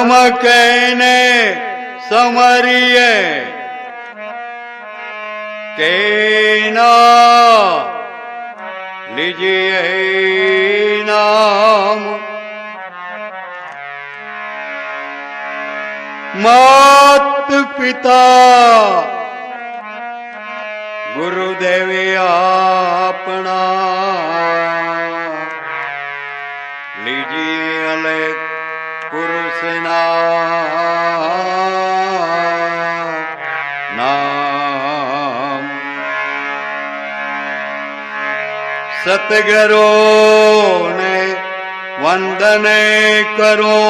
धर्म कहने समरिए केना लीजिए नाम। मात पिता गुरुदेव अपना लीजिए अलेख पुरुष नाम। सतगुरु ने वंदन करो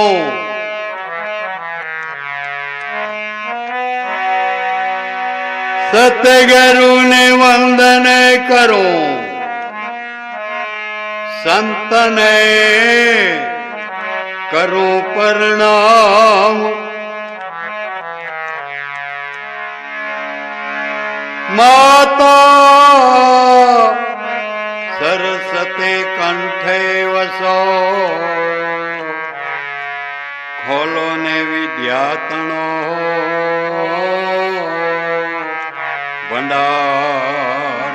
सतगुरु ने वंदन करो संत ने करो प्रणाम। माता सरस्वती कंठे वसो खोलो ने विद्यातनो भंडार।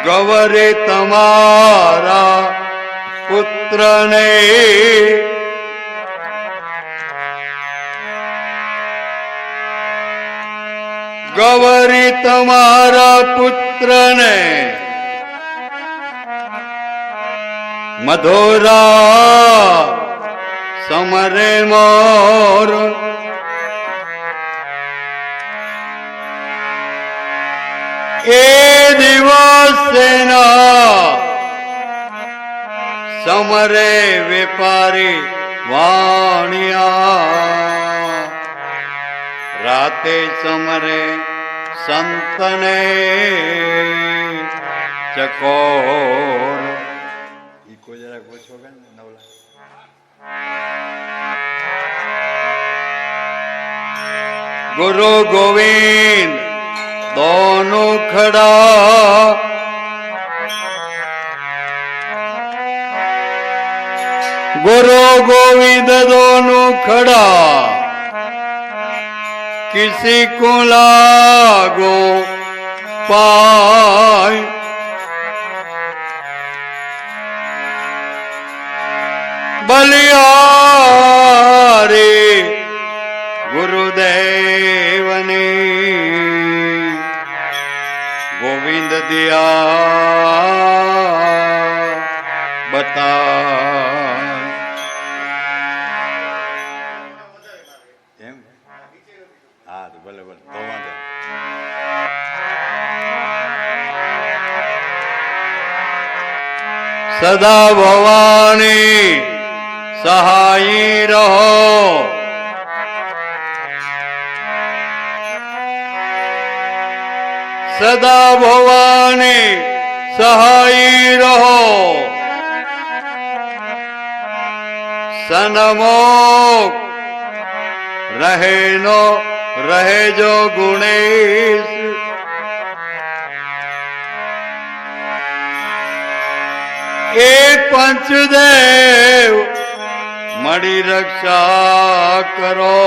गौरी तमारा पुत्र ने गौरी तमारा पुत्र ने मधुरा समरे मोर। ए दिवस ना समरे व्यापारी वाणिया राते समरे संतने चकोर। इको जरा पूछोगे ना नवला। गुरु गोविंद दोनों खड़ा गुरु गोविंद दोनों खड़ा किसी को लागो पाए। बलियारे गुरुदेव ने गोविंद दिया बता। हाँ तो बोले बोले तो वांधो सदा भवानी सहायी रहो। सदा भवानी सहायी रहो। सनमोक रहे नो रहे जो गुणेश। एक पंचदेव मड़ी रक्षा करो।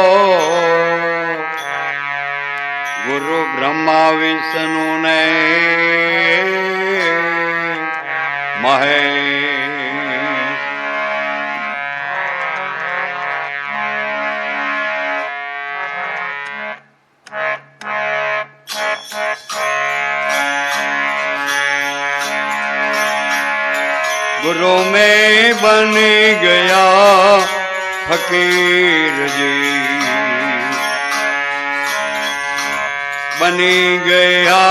गुरु ब्रह्मा विष्णु ने महेश। गुरु में बन गया फकीर जी। बनी गया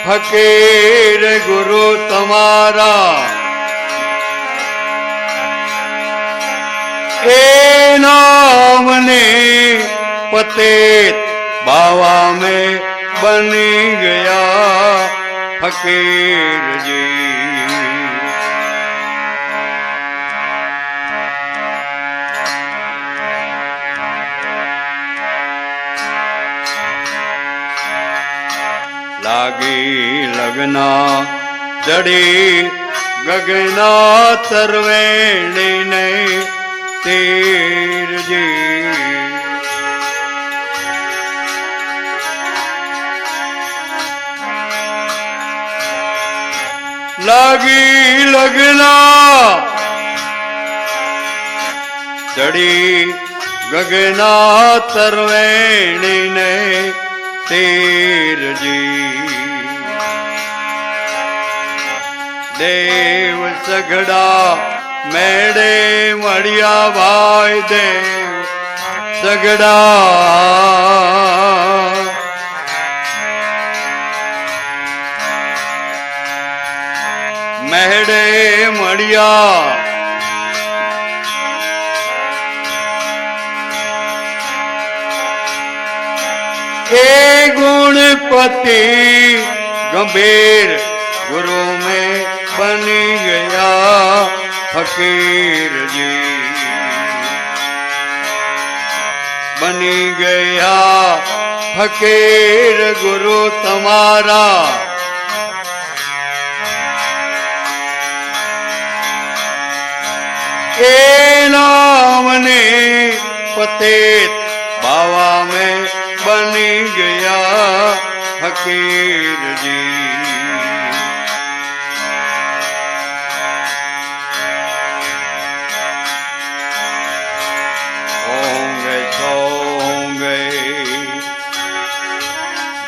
फकीर गुरु तुम्हारा। ए नाम ने पतेत बाबा में बनी गया फकीर जी। लागी लगना चढ़ी गगना तरवेणी ने તેર જી લાગી લગના ચડી ગગના તરવેણીને તેરજી દેવ સગડા મેળે મળ્યા ભાઈ દેવ સગડા મેળે મળ્યા એ ગુણપતિ ગંભીર गुरु में बनी गया फकीर जी बनी गया फकीर गुरु तुम्हारा ए नामने पतेत बाबा में बनी गया फकीर जी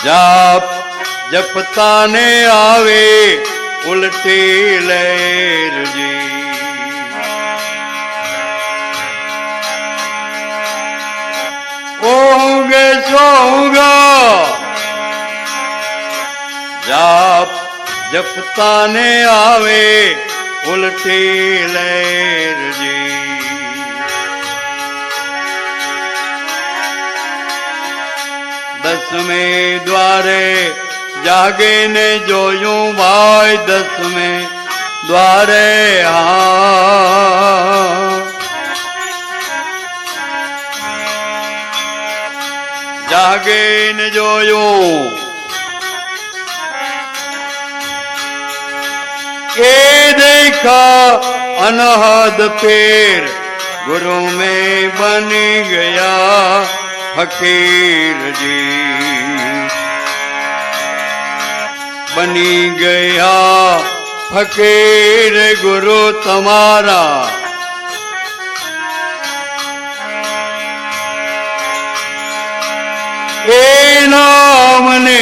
जाप जपता ने आवे उल्टी लहर जी ओंगे सोऊंगा जाप जपता ने आवे उल्टी लहर जी दसवें द्वारे जागे ने जोयूं भाई दसवें द्वारे जागे ने जोयूं ए देखा अनहद पेर गुरु में बनी गया फकीर जी बनी गया फकीर गुरु तुम्हारा ए नाम ने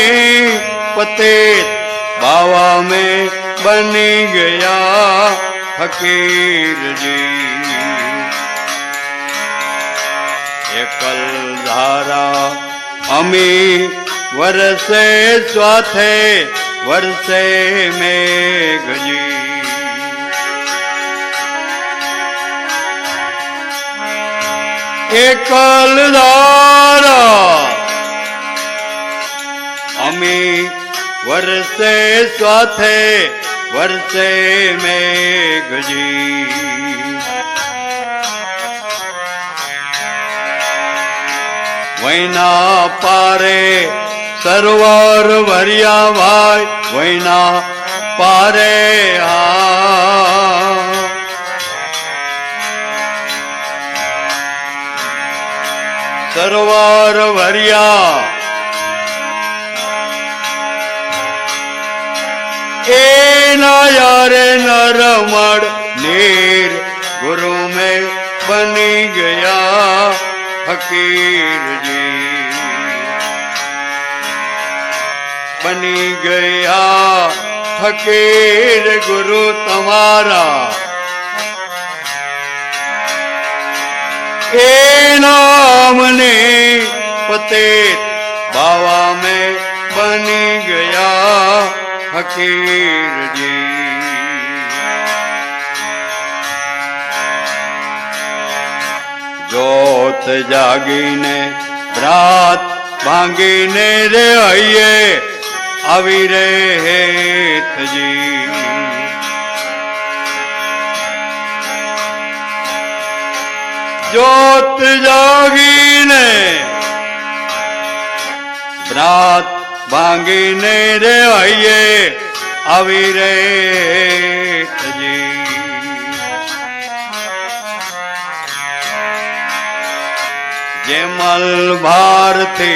पतेत बाबा में बनी गया फकीर जी एकल धारा अमी वर्षे स्वाथे वर्षे मेघ जी एकल धारा अमी वर्षे स्वाथे वर्षे मेघ जी वैना पारे सरोवर भरिया भाई वैना पारे सरोवर भरिया ए नायारे नरमड़ नीर गुरु में बनी गया फकीर जी बनी गया फकीर गुरु तुम्हारा ए नाम ने पतेत बाबा में बनी गया फकीर जी जोत जागीने रात भांगीने रे आइए આવી રે હેતજી જોત જાગીને રાત ભાંગીને રે આઈએ આવી રે હેતજી જેમલ ભારથી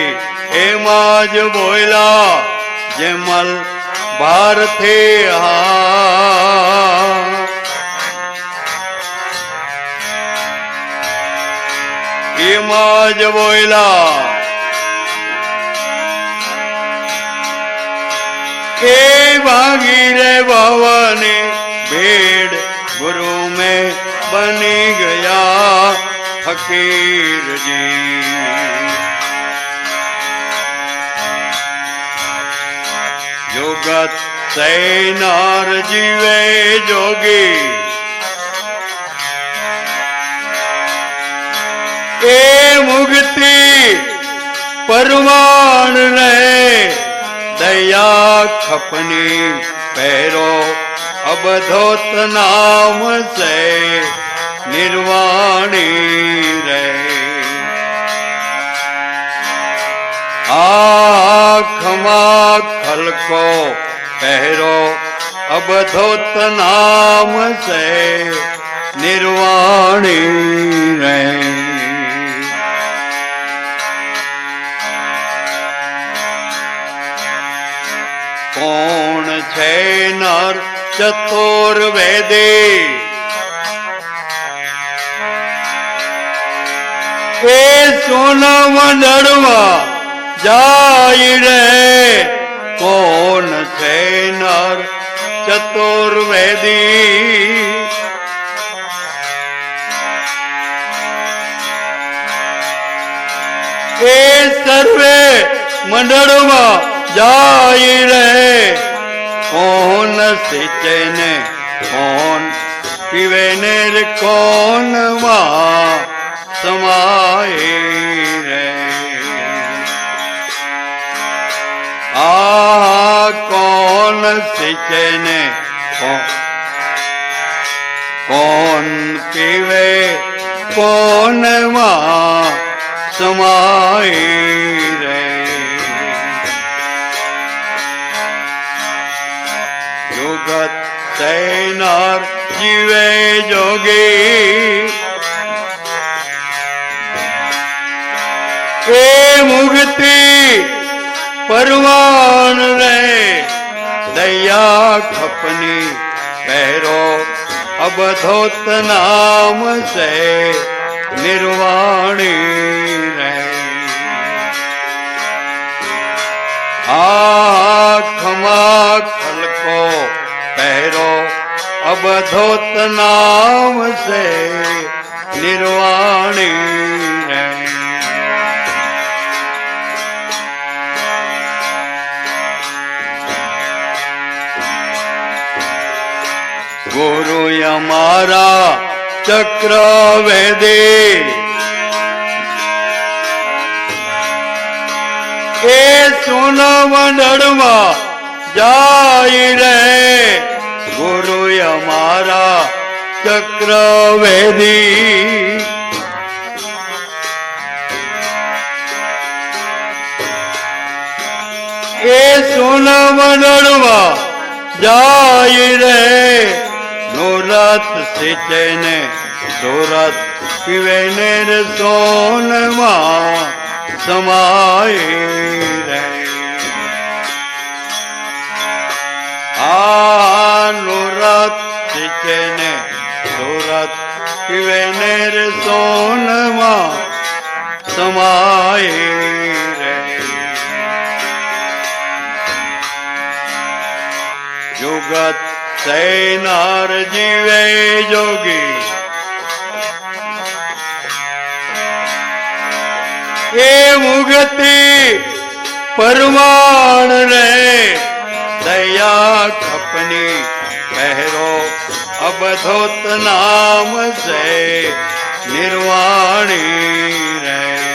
એમાં જ બોલ્યા, જેમલ ભારથી એમાં જ બોલ્યા કે ભાગી રે ભવાની ભેડ गुरु में बनी गया फकीर जी। जुगत से नार जीवे जोगी, ए मुक्ति परवान रहे, दया खपनी पैरो अबधोत नाम से निर्वाणी रहे। आखमा खलको पहरो अबधोत नाम से निर्वाणी रहे। कौन छे नर चतुर्वेदी, ए सोनम लड़वा जाई रे, कौन छे नर चतुर्वेदी। ए सर्वे मंडलवा जाई रे, कौन सिंचे ने कौन पीवे ने कौन मां समाये रे। कौन सिंचे ने कौन पीवे कौन मां समाये रे। जुगत तैनार जीवे जोगी, ए मुक्ति परवान रे, दया खपनी पैरो अबधोत नाम से निर्वाणी रहे। आखमा खलको पैरो अबधोत नाम से निर्वाणी रहे। गुरु हमारा चक्रवेदी, ए सोना मंडलवा जाई रे, गुरु हमारा चक्रवेदी। ए सोना मंडलवा जाई रे, नूरत सिंचे ने सूरत पीवे ने सोनमा समाये रहे। नूरत सिंचे ने सूरत पीवे ने सोनमा समाये रहे। जुगत सैनार जीवे जोगी, ए मुक्ति परवान रहे, दया खपनी पहरो अबधोत नाम से निर्वाणी रहे।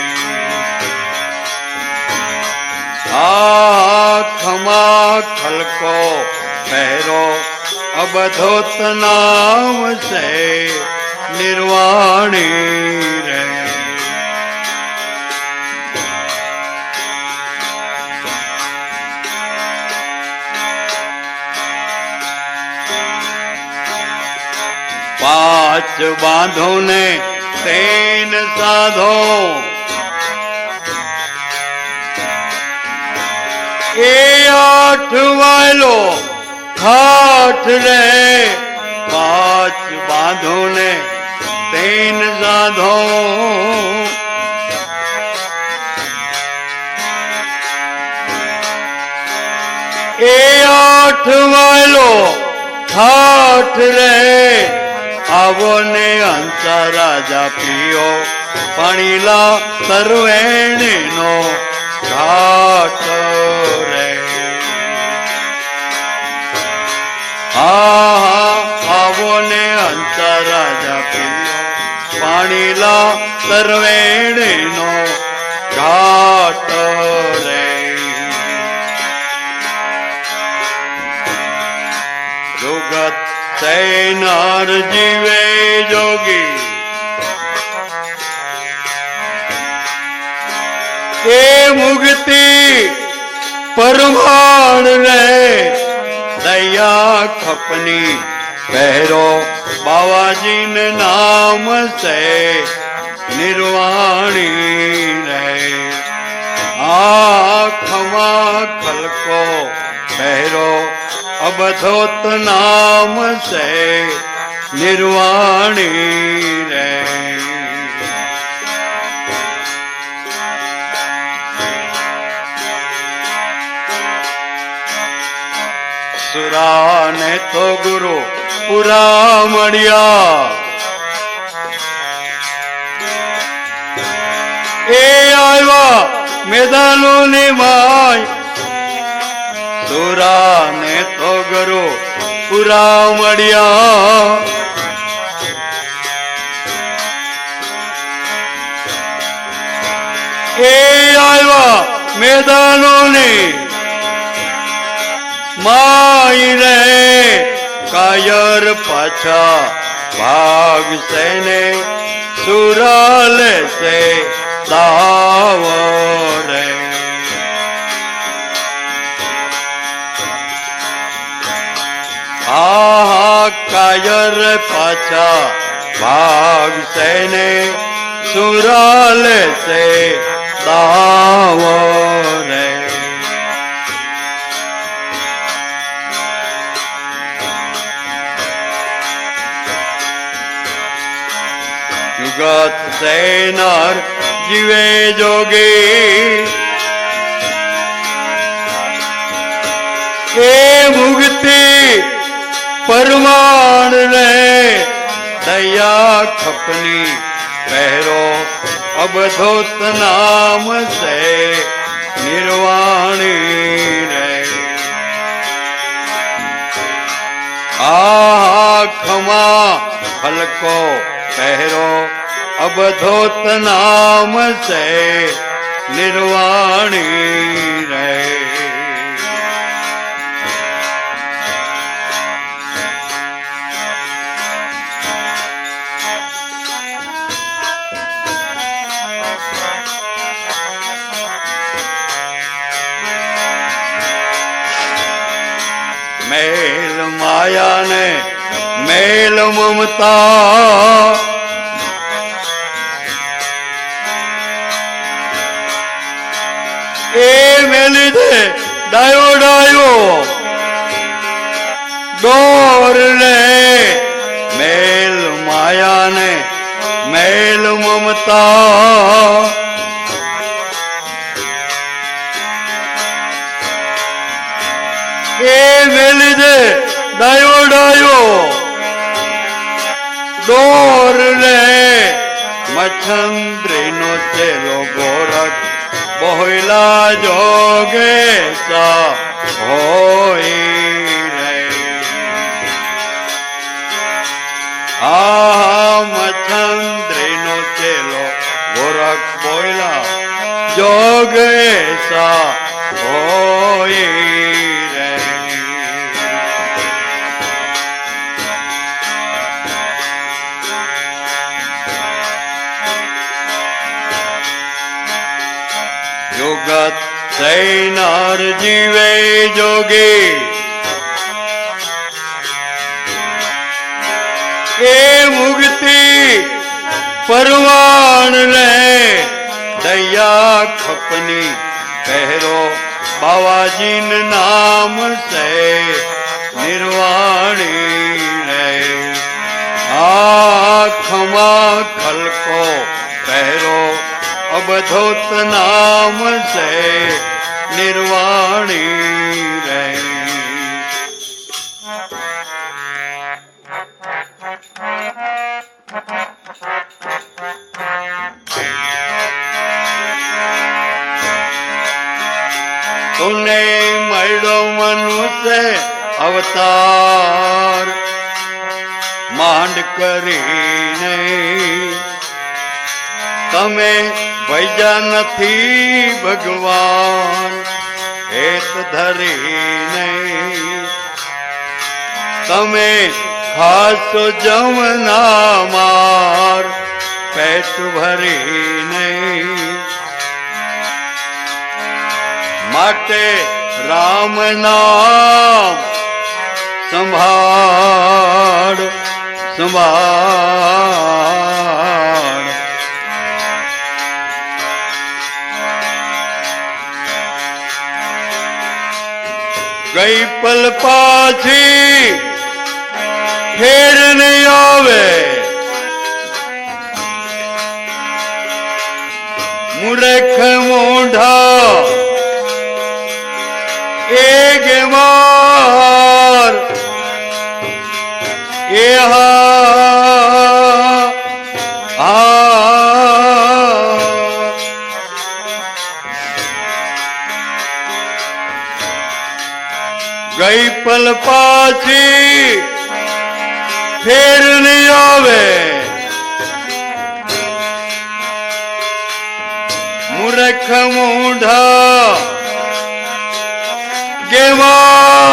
आखमा खलको पहरो अबधोत नाम से निर्वाणी रहे। पांच बांधो ने तीन साधो, એ આઠ વાયલો ઠાઠ રે, પાંચ બાંધો ને तीन साधो, ए आठ वालो ठाठ रे, आवो ने हंसा राजा पियो पाणीला सर्वेणी नो घाट रे। आवो ने हंसा राजा पियो पाणीला सर्वेणी नो घाट रे। जुगत सैनार जीवे जोगी, ए मुक्ति परमाण रे, दया खपनी पहरो बाबाजी ने नाम से निर्वाणी रहे। खमा खल को पहरो अबधोत नाम से निर्वाणी रहे। सुरा ने तो गुरु पूरा मड़िया, ए आया मैदानों ने माय, सुरा ने तो गुरु पूरा मड़िया। ए आया मैदानों ने माई रे, कायर पाछा भाग सेने सुराल से दाव रे। कायर पाछा भाग सेने सुराल से दाव रे। जुगत सैनार जीवे जोगी, ए मुक्ति परमाण रे, दया खपनी पहरो अबधोत नाम से निर्वाणी रे। खमा फल को पहरो अबधोत नाम से निर्वाणी रहे। मेल माया ने मेल ममता, ए मेली दे डायो डायो डोर ले, मेल माया ने मेल ममता। ए मेली दे डायो डायो डोर ले, मच्छंद्री नो चेलो गोरख बोहिला जोगे सा होई रे। मच्छंद्री नो चेलो गोरख बोहिला जोगे सा होई रे। जुगत सैनार जीवे जोगी, ए मुक्ति परवान रे, दया खपनी पहरो बाबाजी न नाम से निर्वाणी है। खमा खल को पहरो अवधूत नाम से निर्वाणी रहे। तूने मळ्यो मनुष्य अवतार માંડ કરીને તમે ભૈજા નથી ભગવાન હેત ધરીને તમે ખાસો જમના માર પેટ ભરીને માટે રામ નામ સંભાળ સંભાળ। ગઈ પલ પાછી ફેર નહીં આવે મૂર્ખ મોઢા એક વાર એ ગઈ પલ પાછી ફેર નહીં આવે મૂર્ખ મોઢા ગેવાર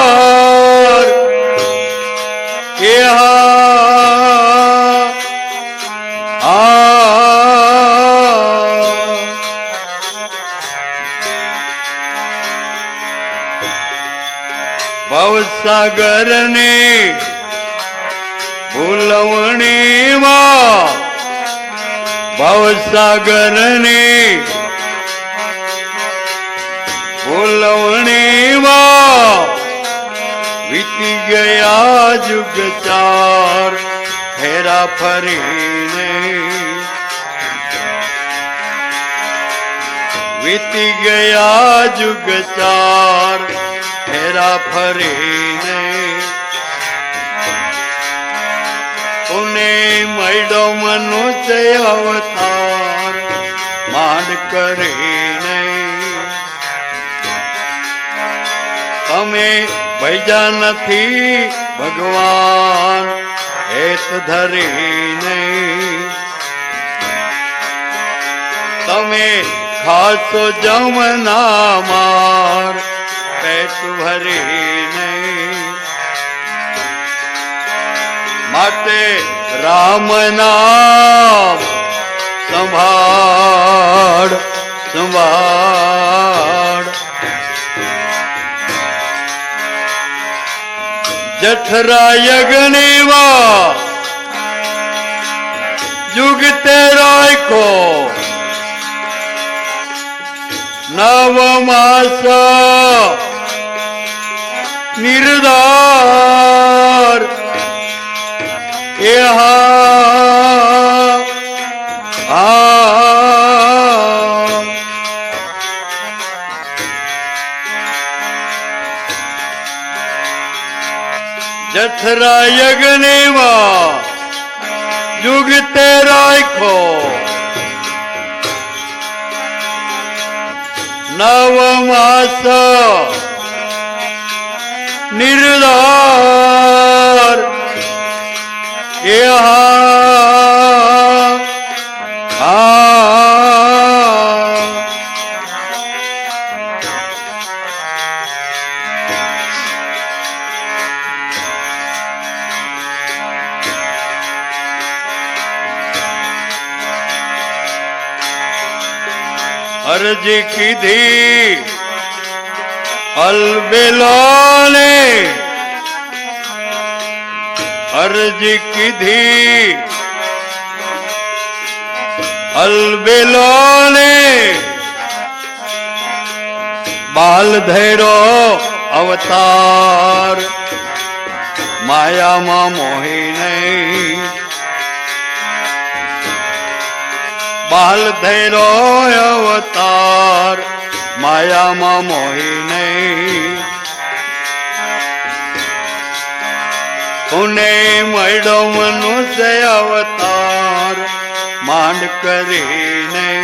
એ ભવસાગર ને ભૂલવણી માં ભવસાગર ને ભૂલવણી માં વીતી ગયા જુગ ચાર ફેરા ફરીને વીતી ગયા જુગ ચાર ફેરા ફરીને उने मळ्यो मनुष्य अवतार માંડ કરીને તમે ભૈજા નથી ભગવાન હેત ધરીને તમે ખાસો જમના માર પેટ ભરીને માટે રામ નામ સંભાળ સંભાળ। જઠરા યજ્ઞવા યુગ તે રાખો નવ માસ નિર્ધાર जठरा यज्ञवा युग ते राखो नव मास निर्धार अर्ज कीधी अलबेलाने अर्ज कीधी अलबेलाने બાલ ધૈરો અવતાર માયામાં મોહી નહીં બાલ ધૈરો અવતાર માયામાં મોહી નહીં તુને મળ્યો મનુષ્ય અવતાર માંડ કરી નહીં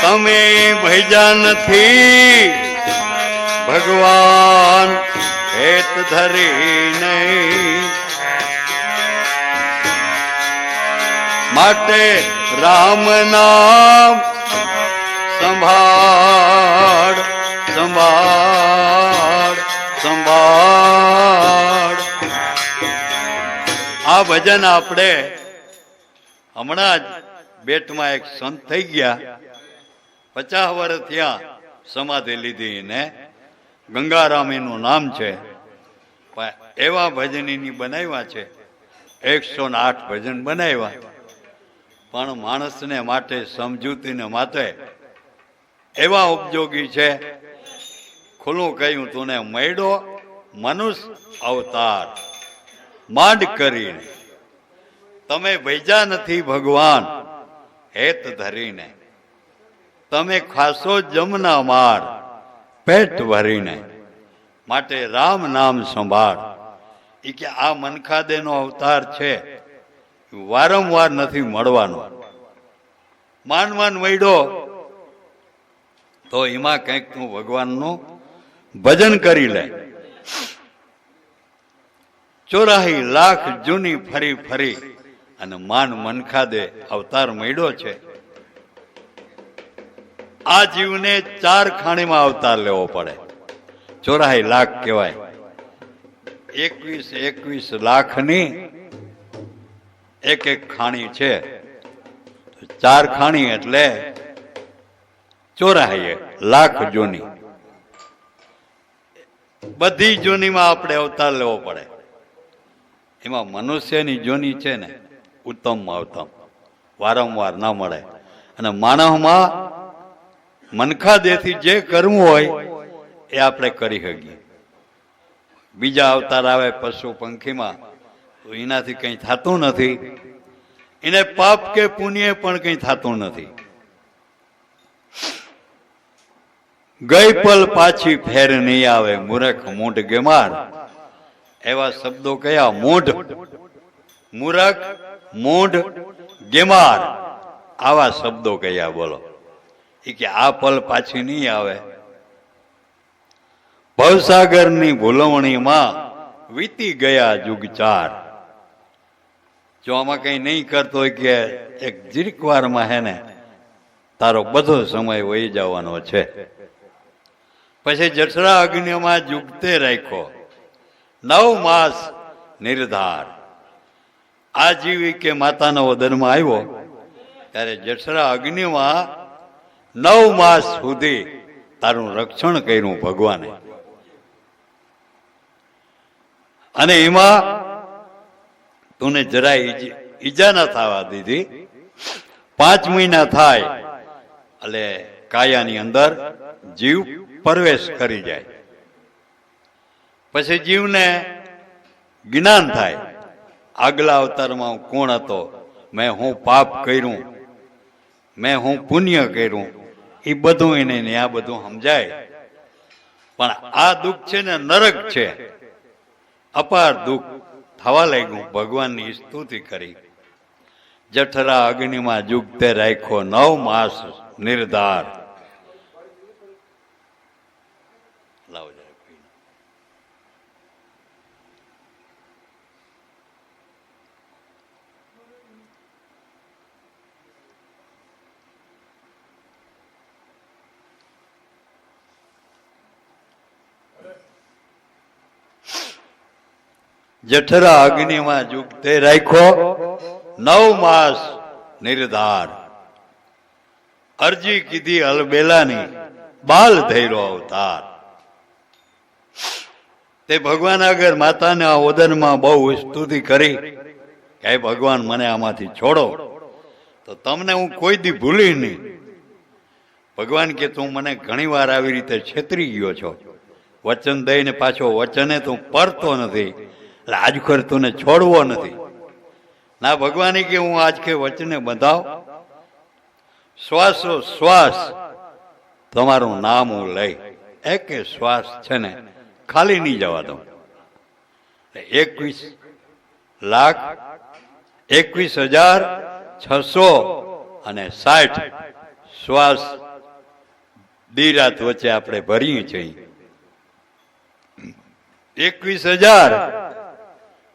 તમે ભૈજા નથી ભગવાન હેત ધરી નહીં માટે રામ નામ સંભાળ સંભાળ સંભાળ. આ ભજન આપણે હમણાં જ બેટમાં એક સંત થઈ ગયા 50 વર્ષ થયા સમાધિ લીધી ને ગંગારામીનું નામ છે એવા ભજનીની બનાવ્યા છે 108 ભજન બનાવ્યા પણ માણસને માટે સમજૂતીને માટે એવા ઉપયોગી છે. ખુલ્લું કહ્યું તુને મળ્યો મનુષ્ય અવતાર માંડ કરીને તમે ભૈજા નથી ભગવાન હેત ધરીને તમે ખાસો જમના માર પેટ ભરીને માટે રામ નામ સંભાળ. એ કે આ મનખાદેનો અવતાર છે વારંવાર નથી મળવાનો માન માન મળ્યો તો એમાં કંઈક તું ભગવાનનું ભજન કરી લે. 84 લાખ જૂની ફરી ફરી અને માન મનખાદે અવતાર મળ્યો છે. આ જીવને 4 ખાણીમાં અવતાર લેવો પડે 84 લાખ કહેવાય 21 લાખની એક ખાણી છે 4 ખાણી એટલે 84 લાખ જૂની બધી જૂનીમાં આપણે અવતાર લેવો પડે. એમાં મનુષ્યની જૂની છે ને ઉત્તમમાં ઉત્તમ વારંવાર ના મળે અને માનવમાં મનખાદેથી જે કરવું હોય એ આપણે કરી શકીએ. બીજા અવતાર આવે પશુ પંખીમાં તો એનાથી કંઈ થતું નથી એને પાપ કે પુણ્ય પણ કંઈ થતું નથી. ગઈ પલ પાછી ફેર નહીં આવે મૂર્ખ મૂઢ ગેમાર એવા શબ્દો કયા મૂઢ મૂર્ખ મૂઢ ગેમાર આવા શબ્દો કયા બોલો. એ કે આ પલ પાછી નહીં આવે ભવસાગરની ભૂલવણીમાં વીતી ગયા યુગ 4. જો આમાં કઈ નહીં કરતો હોય કે એક જીરીક વારમાં હે ને તારો બધો સમય વહી જવાનો છે. પછી જઠરા અગ્નિમાં જુગતે રાખ્યો 9 માસ નિર્ધાર. આ જીવી કે માતાના ઉદરમાં આવ્યો ત્યારે જઠરા અગ્નિમાં 9 માસ સુધી તારું રક્ષણ કર્યું ભગવાને અને એમાં તુને જરાય ઈજા ના થવા દીધી. 5 મહિના થાય એટલે કાયાની અંદર જીવ પ્રવેશ કરી જાય. પછી જીવને જ્ઞાન થાય આગલા અવતારમાં હું કોણ હતો મેં હું પાપ કર્યું મેં હું પુણ્ય કર્યું એ બધું એને આ બધું સમજાય. પણ આ દુઃખ છે ને નરક છે અપાર દુઃખ થવા લાગ્યું. ભગવાનની સ્તુતિ કરી જઠરા અગ્નિમાં જુગતે રાખ્યો 9 માસ નિર્ધાર. જઠરા અગ્નિમાં જુગતે રાખ્યો 9 માસ નિર્ધાર. અરજી કીધી અલબેલાની બાલ ધૈર્યો અવતાર. તે ભગવાન આગળ માતાના ઓદનમાં બહુ સ્તુતિ કરી કે ભગવાન મને આમાંથી છોડો તો તમને હું કોઈ દી ભૂલી નહીં. ભગવાન કે તું મને ઘણી વાર આવી રીતે છેતરી ગયો છો, વચન દઈને પાછો વચને તું પરતો નથી, એટલે આજખર તું છોડવો નથી. ના, ભગવાને કે હું આજ કે વચને બંધાવ, શ્વાસો શ્વાસ તમારું નામ હું લઈ, એક શ્વાસ છે ને ખાલી નહીં જવા દઉં. 21,21,660 શ્વાસ દી રાત વચ્ચે આપણે ભરીએ છીએ. 21,000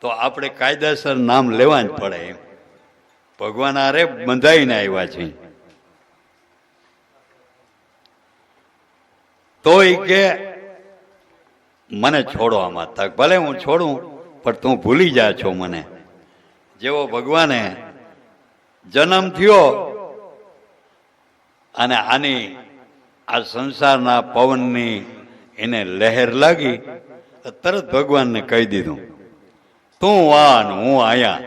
તો આપણે કાયદેસર નામ લેવા જ પડે એમ. ભગવાન આરે બંધાઈને આવ્યા છે. તોય કે મને છોડો આમાં તક, ભલે હું છોડું પણ તું ભૂલી જા છો મને. જેવો ભગવાને જન્મ થયો અને આની આ સંસારના પવનની એને લહેર લાગી, તરત ભગવાનને કહી દીધું તું વાન હું આયા,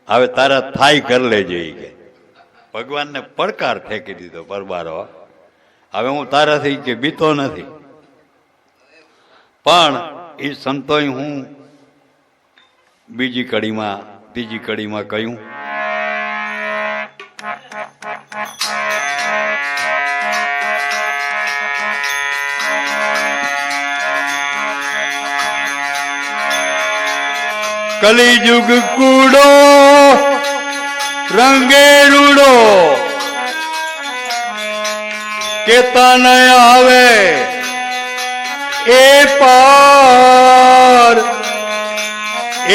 હવે તારા થાય કર લેજે. કે ભગવાનને પડકાર ફેંકી દીધો પરબારો, હવે હું તારાથી કે બીતો નથી. પણ એ સંતોય હું ત્રીજી કડીમાં કહ્યું, કલિયુગ કૂડો રંગે રૂડો, કેતા ન આવે એ પાર,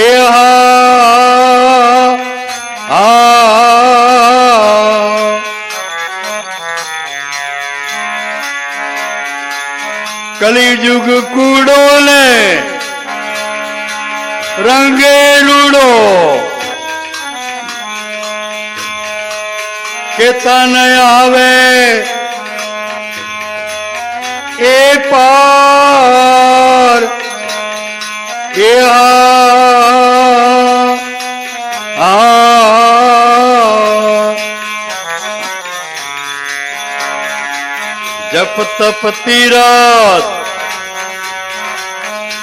એ કલિયુગ કૂડો ને રંગે રૂડો, કેતા ન આવે એ પાર, એ જપ તપ તીરથ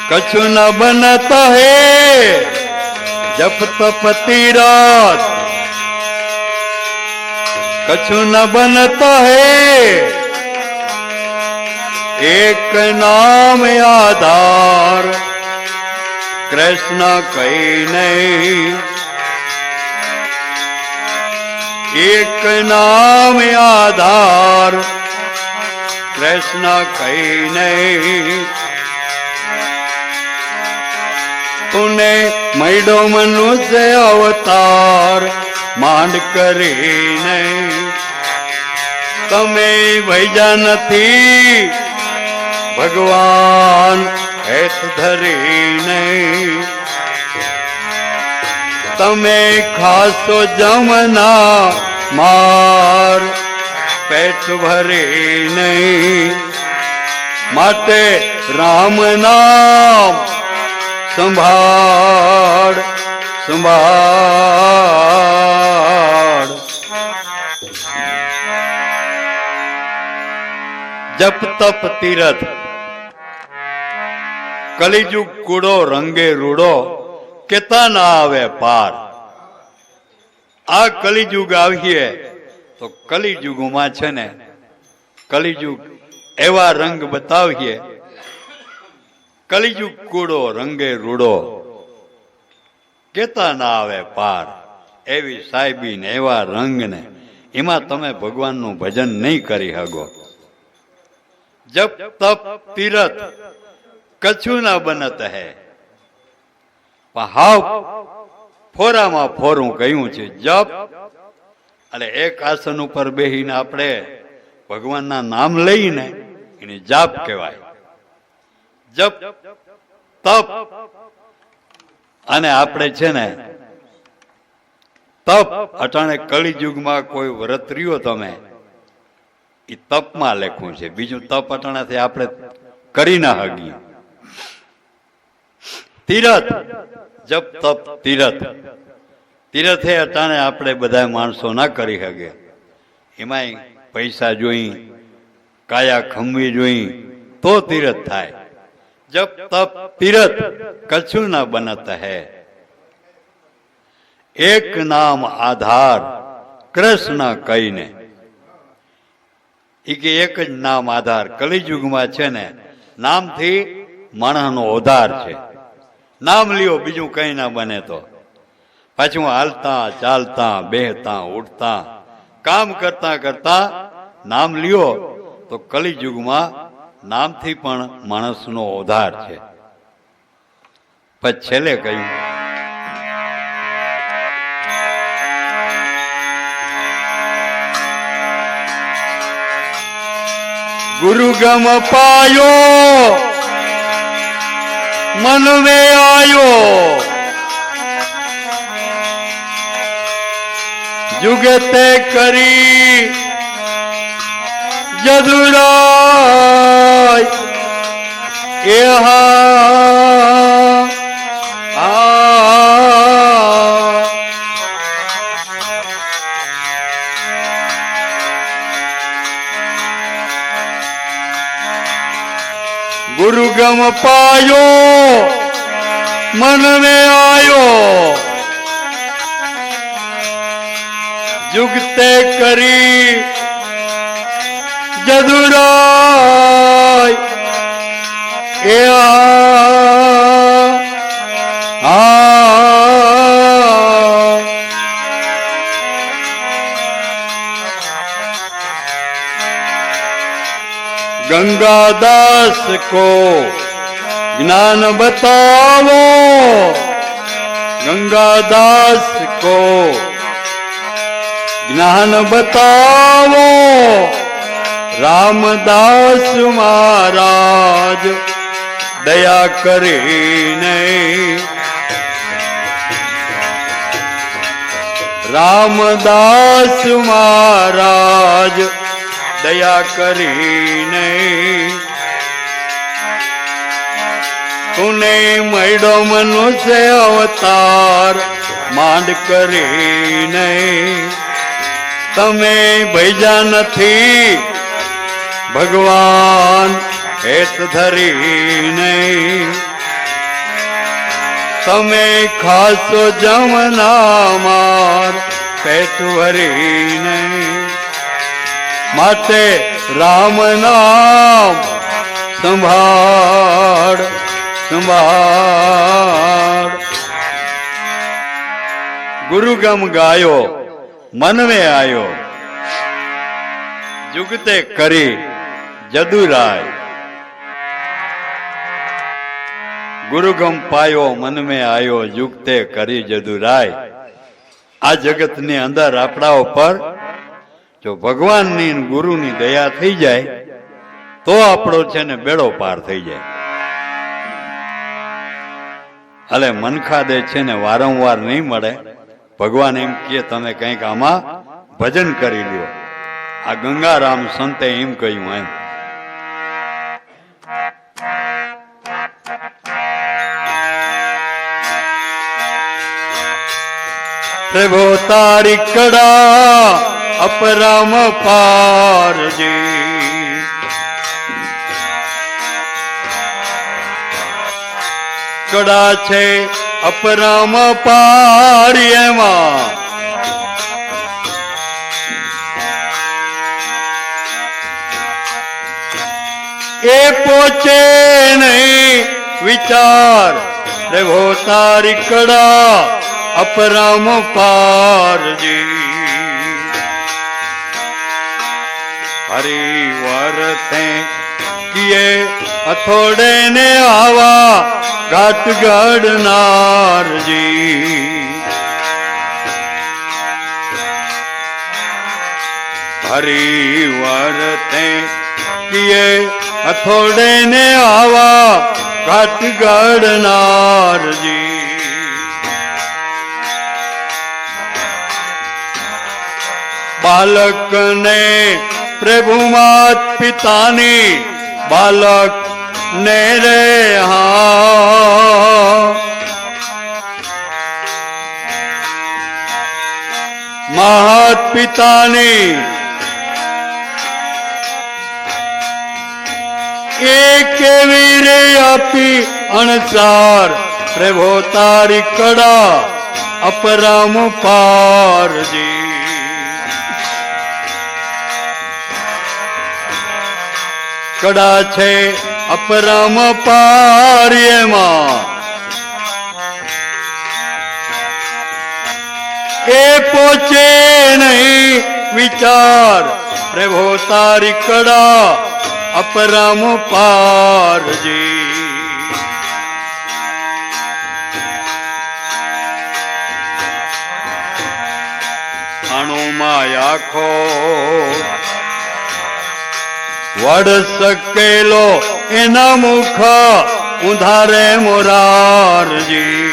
કछु ન બનતા હે, જપ તપ તીરથ કछु ન બનતા હે, એક નામ આધાર કૃષ્ણ કઈ નહીં, એક નામ આધાર કૃષ્ણ કઈ નહીં. તુને મૈડો મનુષ્ય અવતાર માંડ કરીને, તમે ભૈજા નથી ભગવાન હેત ધરીને, તમે ખાસો જમના માર પેટ ભરીને, માટે રામ નામ સંભાળ સંભાળ. જપ તપ તીરથ કલિયુગ કૂડો રંગે રૂડો, કેતા ના આવે પાર. આ કલિયુગ આવીએ તો કલિયુગમાં છે ને કલિયુગ એવા રંગ બતાવીએ, કલિયુગ કૂડો રંગે રૂડો, કેતા ના આવે પાર. એવી સાહેબી ને એવા રંગ ને એમાં તમે ભગવાનનું ભજન નહીં કરી શકો. જપ તપ તીરથ કછું ના બનત હે, હાવ ફોરામાં ફોરું કહ્યું છે. જપ એટલે એક આસન ઉપર બેહીને આપણે ભગવાનના નામ લઈને એને જાપ કહેવાય. જપ તપ અને આપણે છે ને તપ, અટાણે કલિયુગમાં કોઈ વ્રત રહ્યો તમે એ તપમાં લખ્યું છે, બીજું તપ અટાણાથી આપણે કરી ના હગીએ. તીરથ જપ તપ તીરથ, તીરથે અટાણે આપણે બધા માણસો ના કરી શકે, એમાંય પૈસા જોઈ કાયા ખમવી જોઈ તો તીરથ થાય, જબ તપ તીરથ કછું ના બનત હૈ. એક નામ આધાર કૃષ્ણ કહીને, એ કે એક જ નામ આધાર. કલિયુગમાં છે ને નામથી માણસનો ઉદ્ધાર છે. નામ લ્યો બીજું કઈ ના બને. તો પાછું હાલતા ચાલતા બેહતા ઉઠતા કામ કરતા કરતા નામ લ્યો તો કલિયુગમાં નામથી પણ માણસનો ઉદ્ધાર છે. પછી છેલ્લે કહ્યું, गुरु गम पायो मन में आयो, जुगते करी जदुराय गुरु गम पायो मन में आयो, जुगते करी जदुराय गंगादास को ज्ञान बताओ, गंगादास को ज्ञान बताओ, रामदास महाराज दया करीने, रामदास महाराज दया करीने, तूने मयडो मनुष्य अवतार માંડ કરીને, તમે ભૈજા નથી ભગવાન હેત ધરીને, તમે ખાસો જમના માર પેટ ભરીને, માટે રામ નામ સંભાળ સંભાળ. ગુરુગમ ગાયો મન में आयो, जुगते करी जदुराय. गुरुगम पायो मन में आयो, जुगते करी जदुराय. આ જગતની અંદર આપણા ઉપર જો ભગવાનની ગુરુની દયા થઈ જાય તો આપણો છે ને બેડો પાર થઈ જાય. એટલે મનખાદે છે ને વારંવાર નહીં મળે. ભગવાન એમ કે તમે કંઈક આમાં ભજન કરી લ્યો. આ ગંગારામ સંતે એમ કહ્યું. એમ प्रभु तारी कड़ा अपराम पार जी, कड़ा छे अपराम पार एमा ए पोचे नहीं विचार. प्रभु तारी कड़ा अपराम पार जी, हरिवर थे किए हथोड़े ने आवा घाट गढ़नार जी. हरिवर थे किए हथोड़े ने आवा घाट गढ़नार जी. बालक ने प्रभु मात पितानी बालक ने रे मात पितानी એ કેવી રે આપી અણસાર પ્રભો તારી કડા અપરામ પારજી. કડા છે અપરામ પાર્યમાં એ પહોંચે નહીં વિચાર પ્રભો તારી કડા અપરામ પારજી. અણુમાં આખો વડ સકેલો એના મુખ ઉધારે મોરારજી.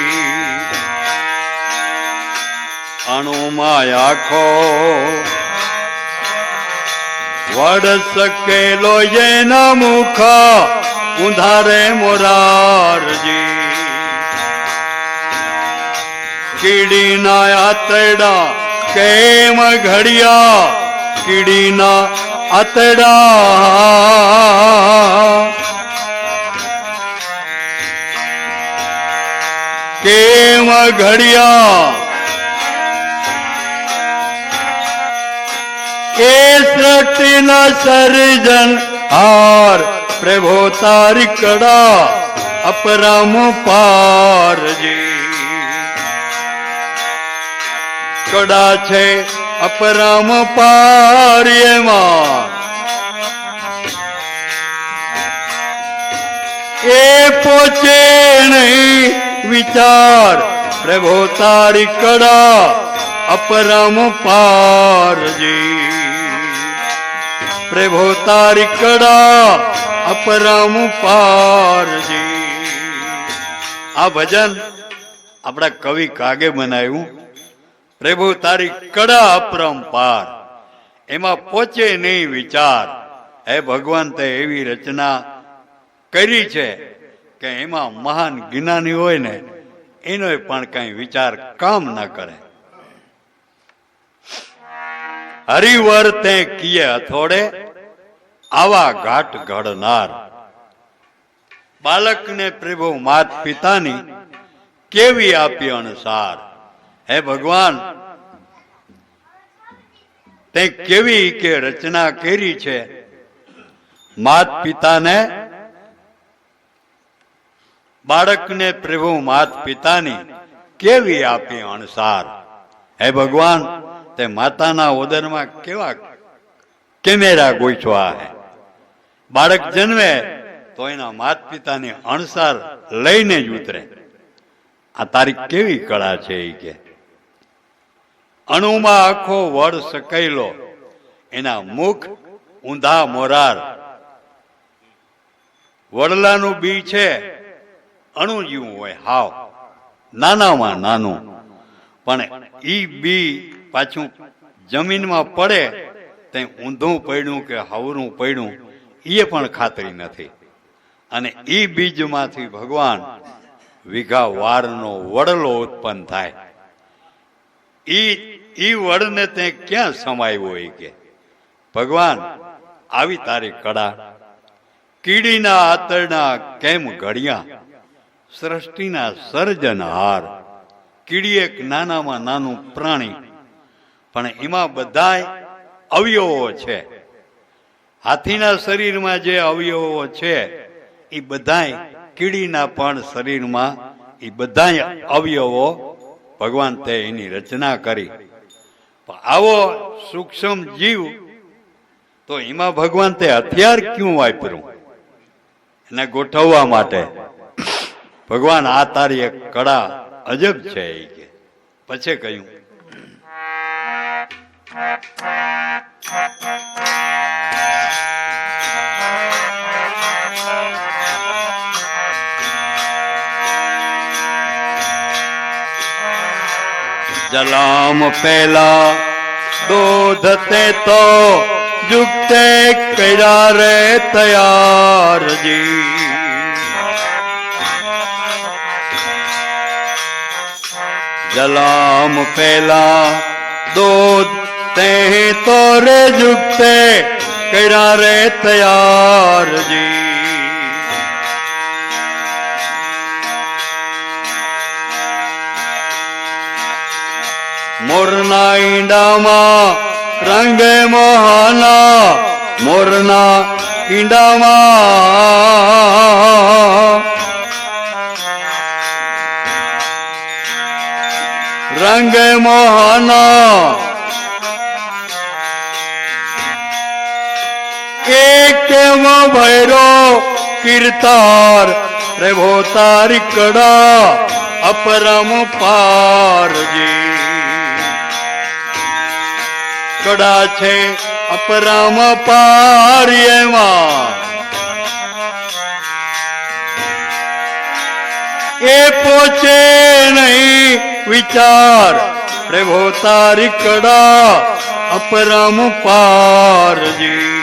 અણુમાં આખો વડ સકેલો એના મુખ ઉધારે મોરારજી. કીડીના આતરડા કેમ ઘડિયા કીડીના આતરડા કેમ ઘડિયા એ સૃષ્ટિના સર્જન હાર પ્રભો તારી કડા અપરામ પારજી. કડા છે અપરામ પાર્યમાં એ પહોંચે નહીં વિચાર પ્રભો તારી કડા અપરામ પારજી. પ્રભો તારી કડા અપરામ પારજી. આ ભજન આપણા કવિ કાગે બનાવ્યું. પ્રભુ તારી કડા અપરંપાર એમાં પહોંચે નહીં વિચાર. હે ભગવાન તે એવી રચના કરી છે કે એમાં મહાન જ્ઞાની હોય ને એનો પણ કઈ વિચાર કામ ન કરે. હરિવર તે કિયે અથોડે આવા ઘાટ ઘડનાર. બાળકને પ્રભુ માત પિતાની કેવી આપી અણસાર. હે ભગવાન તે કેવી કે રચના કરી છે. માત પિતાને બાળકને પ્રભુ માત પિતાની કેવી આપી અણસાર. હે ભગવાન તે માતાના ઉદરમાં કેવા કેમેરા ગોઠવા હે. બાળક જન્મે તો એના માત પિતાની અણસાર લઈને જ ઉતરે. આ તારી કેવી કળા છે એ કે. અણુમાં આખો વડ સકેલો એના મુખ ઊંધા મોરાર. વડલાનું બી છે અણુ જેવું હોય હાવ નાનામાં નાનું, પણ ઈ બી પાછું જમીનમાં પડે તે ઊંધું પડ્યું કે હવરું પડ્યું એ પણ ખાતરી નથી. અને ઈ બીજમાંથી ભગવાન વીઘા વારનો વડલો ઉત્પન્ન થાય. ઈ વડને તે ક્યાં સમાયું હોય કે. ભગવાન આવી તારી કળા. કીડીના આતરડા કેમ ઘડિયા સૃષ્ટિના સર્જનહાર. કીડી એક નાનામાં નાનું પ્રાણી, પણ એમાં બધાય અવયવો છે. હાથીના શરીરમાં જે અવયવો છે એ બધાય કીડીના પણ શરીરમાં એ બધાય અવયવો ભગવાન તે એની રચના કરી. આવો સૂક્ષ્મ જીવ તો એમાં ભગવાન તે હથિયાર ક્યું વાપર્યું એને ગોઠવવા માટે. ભગવાન આ તારી એક કળા અજબ છે એ કે. પછી કહ્યું જલામ પેલા દૂધ તે તો જુગતે કર્યા રે તૈયારજી. જલામ પેલા દૂધ તે તો રે જુગતે કર્યા રે તૈયારજી. મોરના ઈંડામાં રંગે મોહના, મોરના ઈંડામાં રંગે મોહના, એક કેવો ભૈરો કીર્તાર રેભો તારી કડા અપરમ પારજી, કડા છે અપરમ પાર એમાં એ પોચે નહીં વિચાર રેભો તારી કડા અપરમ પારજી,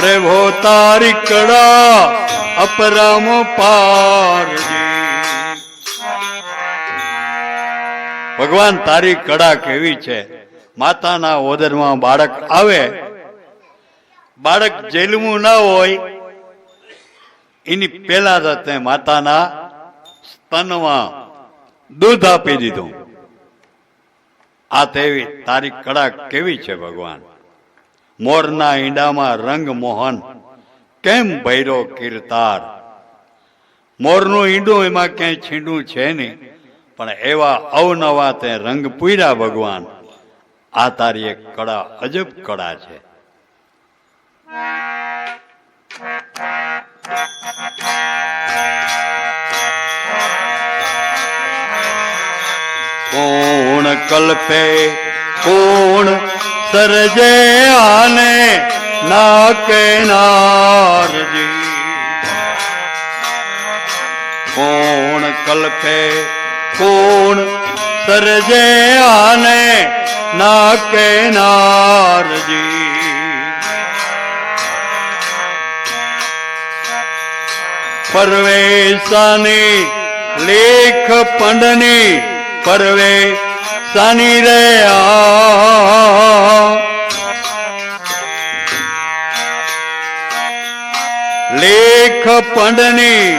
રેભો તારી કડા અપરમ પારજી. ભગવાન તારી કડા કેવી છે. માતાના ઓદરમાં બાળક આવે, બાળક જેલવું ના હોય એની પેલા જ તે માતાના સ્તનમાં દૂધ આપી દીધું. આ તેવી તારી કડા કેવી છે ભગવાન. મોરના ઈંડામાં રંગ મોહન કેમ ભૈરો કીર્તાર. મોરનું ઈંડું એમાં ક્યાંય છીંડું છે નહીં, પણ એવા અવનવા તે રંગ પૂર્યા ભગવાન. આ તારી એક કળા અજબ કળા છે. કોણ કલ્પે કોણ સરજે આને ના કેનારજી, કોણ કલ્પે કોણ સરજે આને ના કેનારજી. પરવેશાની લેખ પંડની પરવેશાની રે લેખ પંડની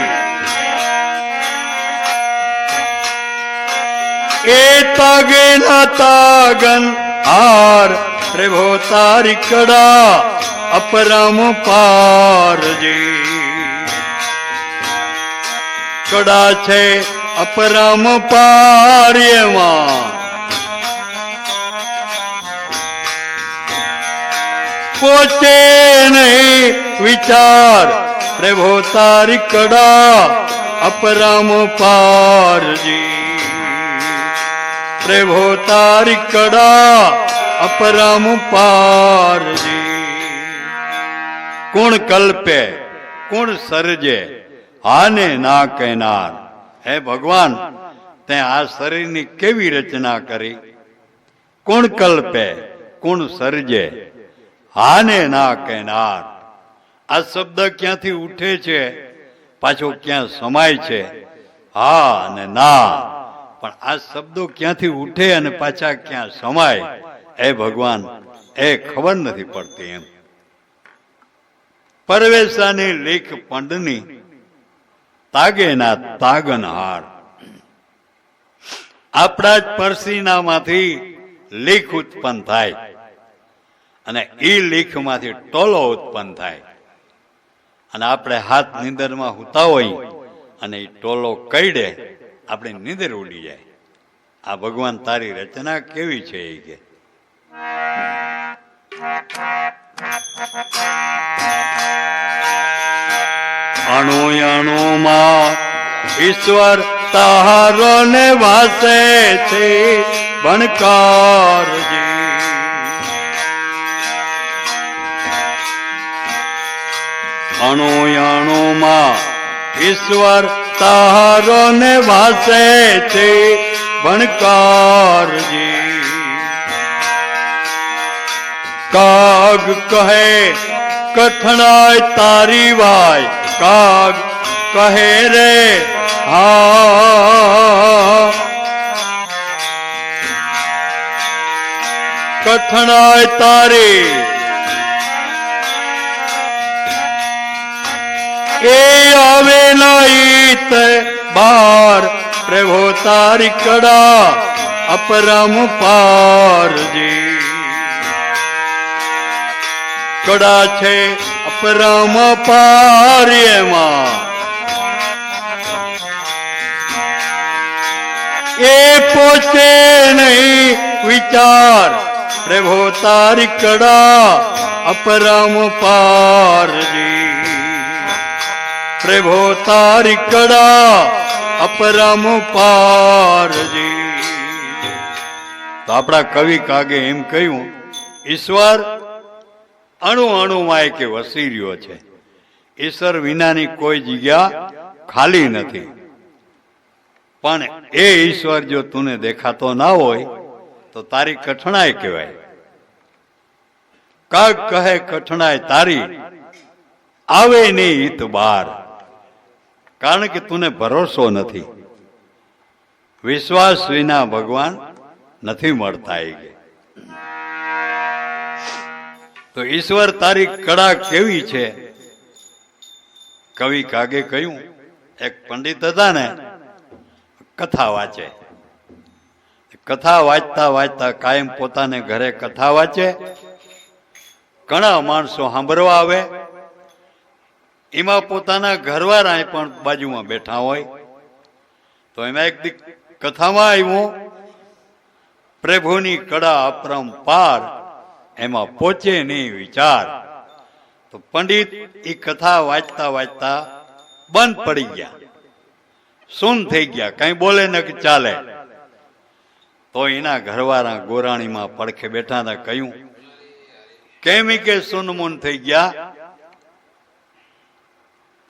એ તાગે ના તાગન હાર રેભો તારી કડા અપરમ પારજી, કડા છે અપરમ પાર્યમાં પોચે નહીં વિચાર રેભો તારી કડા અપરમ પારજી, રેભો તારી કડા અપરમ પારજી. કોણ કલ્પે કોણ સર્જે આને ના કહેનાર. હે ભગવાન, તે આ શરીરની કેવી રચના કરી. કોણ કલ્પે કોણ સર્જે આને ના કહેનાર. આ શબ્દ ક્યાંથી ઉઠે છે, પાછો ક્યાં સમાય છે. હા અને ના, પણ આ શબ્દો ક્યાંથી ઉઠે અને પાછા ક્યાં સમાય, એ ભગવાન એ ખબર નથી પડતી. એમ પરવેશાની લેખ પંડની તાગેના તાગનહાર. આપણા જ પરસીનામાંથી લેખ ઉત્પન્ન થાય અને એ લેખમાંથી ટોલો ઉત્પન્ન થાય અને આપણે હાથ નીંદરમાં હુતા હોય અને એ ટોલો કઈડે આપણી નીંદર ઉડી જાય. આ ભગવાન તારી રચના કેવી છે એ કે. અણુ અણુમાં ઈશ્વર તારો ને વાસે છે બણકારજી. અણુ અણુમાં ઈશ્વર તારો ને વાસે છે બણકારજી. કાગ કહે કઠણાય તારી વાય, કાગ કહે રે હા કઠણાય તારી. એ આવે ના ઈત બાર પ્રભુ તારી કડા અપરંપારજી. કડા છે અપરંપાર એમાં એ પોતે નહીં વિચાર. પ્રભુ તારી કડા અપરંપારજી. પ્રભુ તારી કડા અપરંપારજી. તો આપણા કવિ કાગે એમ કહ્યું, ઈશ્વર અણુ અણુમાં એક વસી રહ્યો છે. ઈશ્વર વિનાની કોઈ જગ્યા ખાલી નથી. પણ એ ઈશ્વર જો તુને દેખાતો ના હોય તો તારી કઠણાઈ કહેવાય. કાગ કહે કઠણાઈ તારી આવે નહીં હિત બાર. કારણ કે તુને ભરોસો નથી. વિશ્વાસ વિના ભગવાન નથી મળતા. તો ઈશ્વર તારી કળા કેવી છે? કવિ કાગે કહ્યું, એક પંડિત હતા ને, કથા વાંચે. કથા વાંચતા વાંચતા કાયમ પોતાને ઘરે કથા વાંચે. ઘણા માણસો સાંભળવા આવે. એમાં પોતાના ઘરવાળા પણ બાજુમાં બેઠા હોય. તો એમાં એક કથામાં આવ્યું, પ્રભુની કળા અપરંપાર એમાં પહોંચે નહીં વિચાર. તો પંડિત એ કથા વાંચતા વાંચતા બંધ પડી ગયા, સુન થઈ ગયા, કઈ બોલે ન કે ચાલે. તો એના ઘરવાળા ગોરાણીમાં પડખે બેઠા હતા. કહ્યું, કેમ કે સુનમૂન થઈ ગયા?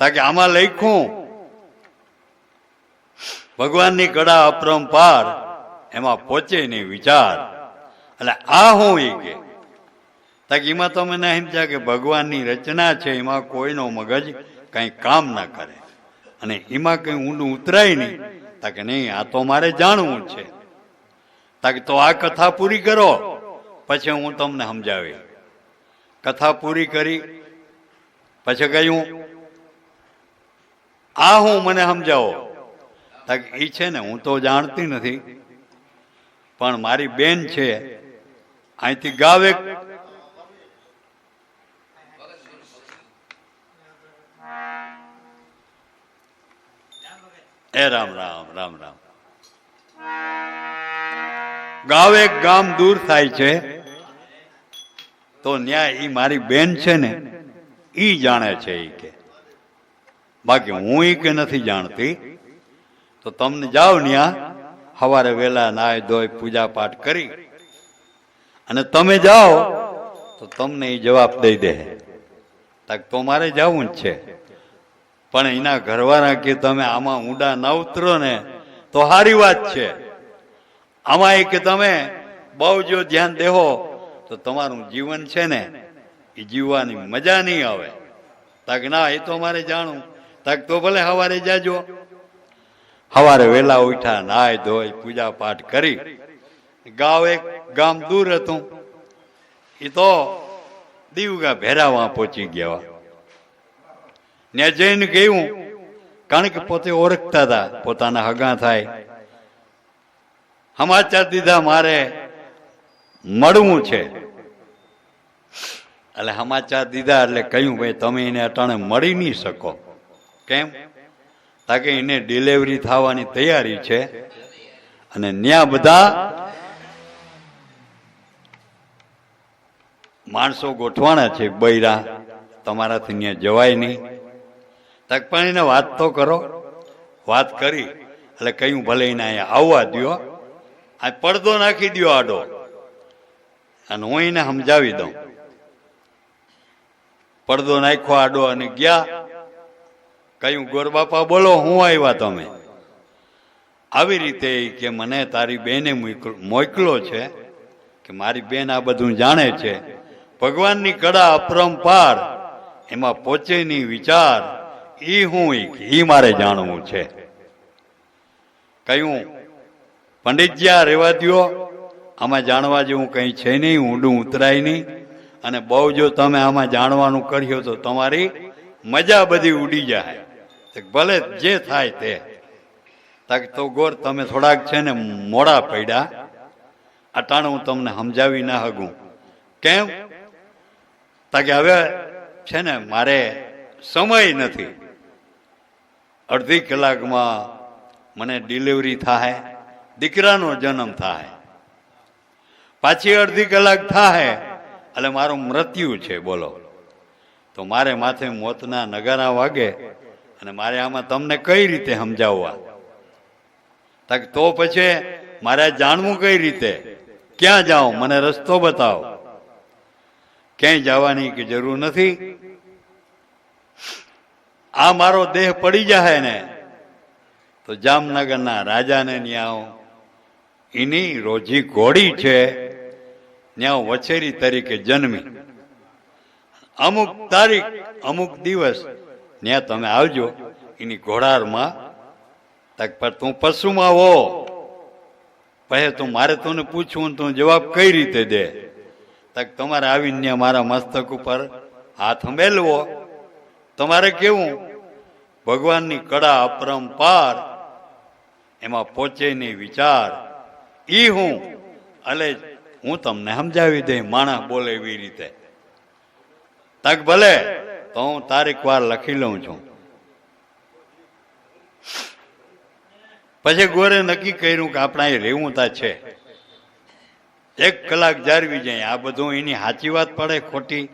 તાકે આમાં લખ્યું ભગવાનની કળા અપરંપાર એમાં પહોંચે નહીં વિચાર. એટલે આ હું એ કે તાકે એમાં તો મને સમજ્યા કે ભગવાનની રચના છે, એમાં કોઈનો મગજ કઈ કામ ના કરે અને એમાં કઈ ઊંડું ઉતરાય નહીં. તાકે નહીં, આ તો મારે જાણવું છે. તાકે તો આ કથા પૂરી કરો પછી હું તમને સમજાવી. કથા પૂરી કરી પછી કહ્યું, આ હું મને સમજાવો. તાકે એ છે ને, હું તો જાણતી નથી, પણ મારી બેન છે અહીંથી ગાવે. એ રામ રામ રામ રામ. ગાવે ગામ દૂર થાય છે, તો ન્યાય ઈ મારી બેન છે ને ઈ જાણે છે. ઈ કે બાકી હું ઈ કે નથી જાણતી. તો તમને જાઓ ન્યા સવારે વહેલા નાય ધોઈ પૂજા પાઠ કરી અને તમે જાઓ તો તમને એ જવાબ દઈ દે. તો મારે જવું જ છે. પણ એના ઘરવાળા કે તમે આમાં ઊંડા ન ઉતરો ને તો સારી વાત છે. આમાં એ કે તમે બહુ જો ધ્યાન દેહો તો તમારું જીવન છે ને એ જીવવાની મજા નહીં આવે. તાક ના, એ તો મારે જાણવું. તાક તો ભલે સવારે જાજો. સવારે વહેલા ઉઠ્યા, નાય ધોઈ પૂજા પાઠ કરી. ગામ દૂર હતું. એ તો દીવગા ભેરાવા પહોંચી ગયા. ને જઈને ગયું, કારણ કે પોતે ઓળખતા હતા, પોતાના હગા થાય. સમાચાર દીધા મારે મળવું છે. એટલે સમાચાર દીધા એટલે કહ્યું, ભાઈ તમે એને અટાણે મળી નહીં શકો. કેમ? તાકે એને ડિલિવરી થવાની તૈયારી છે અને ન્યા બધા માણસો ગોઠવાના છે બૈરા, તમારાથી ત્યાં જવાય નહીં. તક પણ એને વાત તો કરો. વાત કરી એટલે કહ્યું, ભલે એને અહીંયા આવવા દો, આ પડદો નાખી દો આડો અને હું એને સમજાવી દઉં. પડદો નાખ્યો આડો અને ગયા. કહ્યું, ગોરબાપા બોલો, હું આવ્યા તમે? આવી રીતે કે મને તારી બેને મોકલો છે કે મારી બેન આ બધું જાણે છે. ભગવાનની કળા અપરંપાર એમાં પહોંચે નહીં વિચાર. ઈ હું ઈ મારે જાણવું છે. કહ્યું, પંડિતજી આ રેવા દ્યો, આમાં જાણવા જેવું કંઈ છે નહીં, ઊંડું ઉતરાય નહીં. અને બહુ જો તમે આમાં જાણવાનું કર્યો તો તમારી મજા બધી ઉડી જાય. ભલે જે થાય તે. તાક તો ગોર તમે થોડાક છે ને મોડા પડ્યા, અટાણે હું તમને સમજાવી ના હગું. કેમ? તાકે હવે છે ને મારે સમય નથી. અડધી કલાકમાં મને ડિલિવરી થાય, દીકરાનો જન્મ થાય, પાછી અડધી કલાક થાય એટલે મારું મૃત્યુ છે. બોલો, તો મારે માથે મોતના નગારા વાગે અને મારે આમાં તમને કઈ રીતે સમજાવવા? તો પછી મારે જાણવું કઈ રીતે? ક્યાં જાઉં? મને રસ્તો બતાવો. ક્યાંય જવાની કે જરૂર નથી. આ મારો દેહ પડી જાય ને તો જામનગરના રાજાને ન્યાઓ એની રોજી ઘોડી છે, ન્યાઓ વછેરી તરીકે જન્મી. અમુક તારીખ અમુક દિવસ ત્યાં તમે આવજો એની ઘોડારમાં. પર તું પશુમાં હો, પછી તું મારે તને પૂછવું, તું જવાબ કઈ રીતે દે? તક તમારે આવીને મારા મસ્તક ઉપર હાથ મેલવો. તમારે કેવું? ભગવાનની કળા અપરંપાર, એમાં પહોંચે નહીં વિચાર, ઈ હું એટલે હું તમને સમજાવી દે માણસ બોલે એવી રીતે. તક ભલે, તો હું તારીખ વાર લખી લઉં છું. પછી ગોરે નક્કી કર્યું કે આપણે અહીં રહેવું તા છે. 1 કલાક જાળવી જાય. આ બધું એની સાચી વાત પડે ખોટી?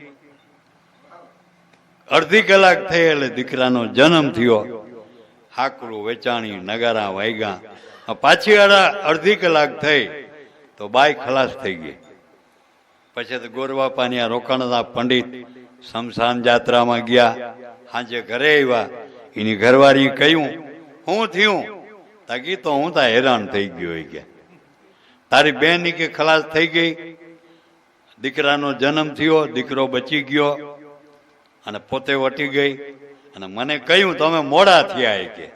અડધી કલાક થઈ એટલે દીકરાનો જન્મ થયો. હાકરું વેચાણી, નગારા વાગ્યા. પાછી અડધી કલાક થઈ તો બાઈ ખલાસ થઈ ગઈ. પછી તો ગોરબાપાની રોકાણના પંડિત શમશાન જાત્રામાં ગયા. સાંજે ઘરે આવ્યા. એની ઘરવાળી કહ્યું, શું થયું? તાકી તો હું તા હેરાન થઈ ગયો. કે તારી બેન કે ખલાસ થઈ ગઈ, દીકરાનો જન્મ થયો, દીકરો બચી ગયો અને પોતે વટી ગઈ. અને મને કહ્યું તમે મોડા થયા, કે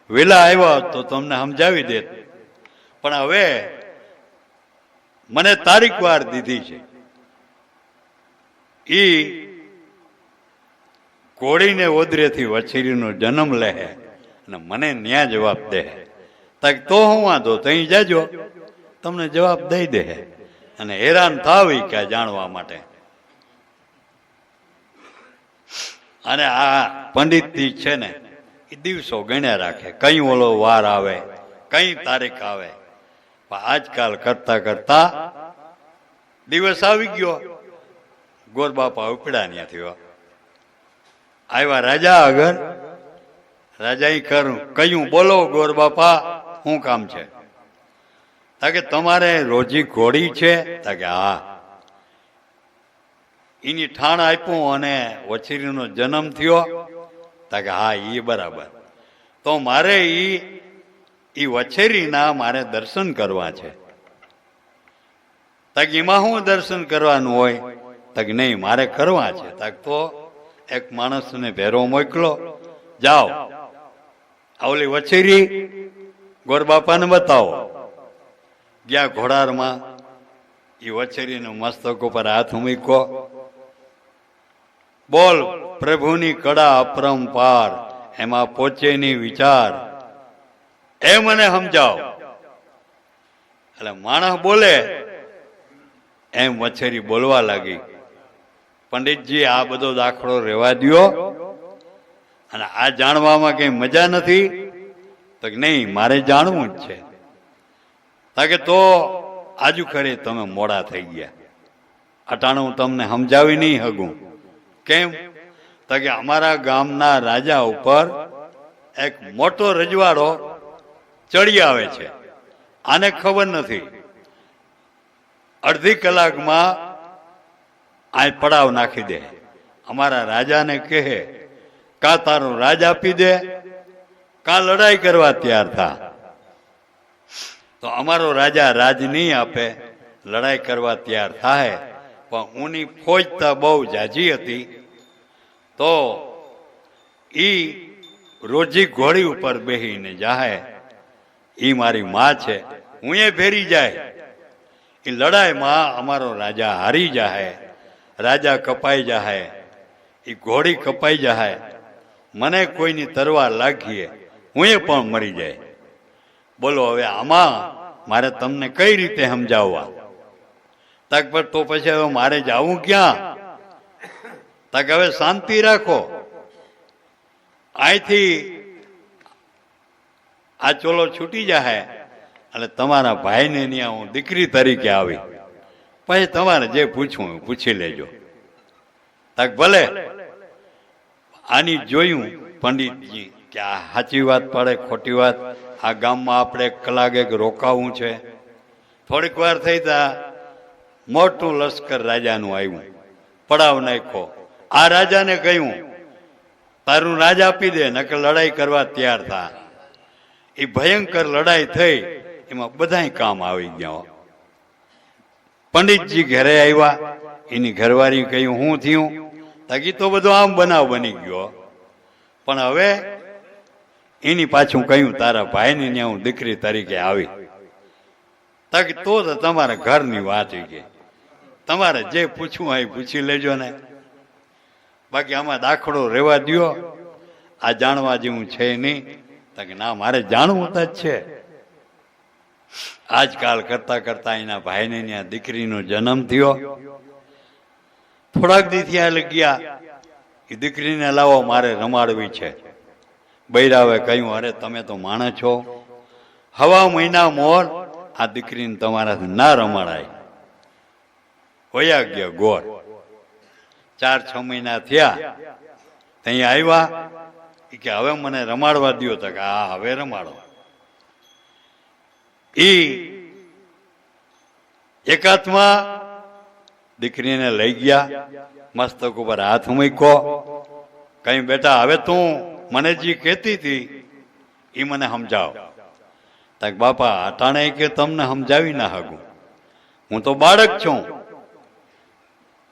વેલા આવ્યા તો તમને સમજાવી દે. પણ હવે મને તારીખ વાર દીધી છે. ઈ ઘોડીને ઓદરેથી વછેરીનો જન્મ લે અને મને ન્યા જવાબ દે. તો હું વાંધો તઈ જાજો, તમને જવાબ દઈ દે. અને હેરાન થાવી કે જાણવા માટે. અને આ પંડિત છે ને એ દિવસો ગણ્યા રાખે. કઈ ઓલો વાર આવે, કઈ તારીખ આવે. પણ આજકાલ કરતા કરતા દિવસ આવી ગયો. ગોરબાપા ઉપડ્યા ત્યાંથી આવ્યા રાજા આગળ. રાજા કહ્યું, બોલો ગોરબાપા, શું કામ છે? તાકે તમારે રોજી ઘોડી છે? તાકે હા. એની ઠાણ આપ્યું અને વછેરીનો જન્મ થયો? તાકે હા, એ બરાબર. તો મારે ઈ વછેરીના મારે દર્શન કરવા છે. તાકે એમાં શું દર્શન કરવાનું હોય? તાકે નહીં, મારે કરવા છે. તાક તો એક માણસને ભેરો મોકલો, જાઓ ઓલી વછેરી ગોરબાપાને બતાવો. ગયા ઘોડારમાં. એ વછેરીને મસ્તક ઉપર હાથ મૂકો. બોલ, પ્રભુની કળા અપરંપાર, એમાં પહોંચે નહીં વિચાર, એ મને સમજાવ. એટલે માણસ બોલે એમ વછેરી બોલવા લાગી. પંડિતજી, આ બધો દાખલો રહેવા દ્યો અને આ જાણવામાં કઈ મજા નથી. તો નહીં, મારે જાણવું જ છે. તાકે તો આજુ ખરે તમે મોડા થઈ ગયા. અટાણું હું તમને સમજાવી નહીં હગું. કેમ? તાકે અમારા ગામના રાજા ઉપર એક મોટો રજવાડો ચડી આવે છે. આને ખબર નથી. અડધી કલાકમાં આ પડાવ નાખી દે. અમારા રાજાને કહે, કા તારો રાજ આપી દે, કા લડાઈ કરવા તૈયાર થા. તો અમારો રાજા રાજ નહીં આપે, લડાઈ કરવા તૈયાર થાય. પણ ઊની ફોજ તો બહુ જાજી હતી. તો ઈ રોજી ઘોડી ઉપર બેહીને જાય. ઈ મારી માં છે, હું એ ફેરી જાય. એ લડાઈમાં અમારો રાજા હારી જાય, રાજા કપાઈ જાય, એ ઘોડી કપાઈ જાય. મને કોઈની તરવાર લાગીએ, હું એ પણ મરી જાય. બોલો હવે આમાં મારે તમને કઈ રીતે સમજાવવા? તક પર તો પછી હવે મારે જાવું ક્યાં? તક હવે શાંતિ રાખો. અહીંથી આ ચોલો છૂટી જાય એટલે તમારા ભાઈને ત્યાં હું દીકરી તરીકે આવી, પછી તમારે જે પૂછવું પૂછી લેજો. તક ભલે આની જોયું પંડિતજી કે આ સાચી વાત પડે ખોટી વાત, આ ગામમાં આપણે કલાકે રોકાવું છે. થોડીક વાર થઈ તા મોટું લશ્કર રાજાનું આવ્યું, પડાવ નાખ્યો. આ રાજાને કહ્યું તારું રાજ આપી દે નકર લડાઈ કરવા તૈયાર થા. એ ભયંકર લડાઈ થઈ, એમાં બધાય કામ આવી ગયા. પંડિતજી ઘરે આવ્યા, એની ઘરવાળી કહ્યું હું થયું? તકી તો બધો આમ બનાવ બની ગયો, પણ હવે એની પાછું કહ્યું તારા ભાઈને ત્યાં હું દીકરી તરીકે આવી. તક તો તમારા ઘરની વાત ગઈ, તમારે જે પૂછવું હોય પૂછી લેજો ને, બાકી આમાં દાખલો રહેવા દો. આ જાણવા જેવું છે નહીં. કે ના મારે જાણવું તો જ છે. આજકાલ કરતા કરતા એના ભાઈને ત્યાં દીકરીનો જન્મ થયો. થોડાક દી ત્યાં ગયા, એ દીકરીને લાવો મારે રમાડવી છે. બૈરાવે કહ્યું અરે તમે તો માણસ છો, હવા મહિના મોર આ દીકરીને તમારાથી ના રમાડાય. વયા ગયા ગોર. 4-6 મહિના થયા, ત્યાં આવ્યા કે હવે મને રમાડવા દો. તો કે હા હવે રમાડો. એકાત્મા દીકરીને લઈ ગયા, મસ્તક ઉપર હાથ મૂક્યો. કઈ બેટા હવે તું મને જે કહેતી હતી એ મને સમજાવ. તક બાપા અટાણે કે તમને સમજાવી ના શકું, હું તો બાળક છું.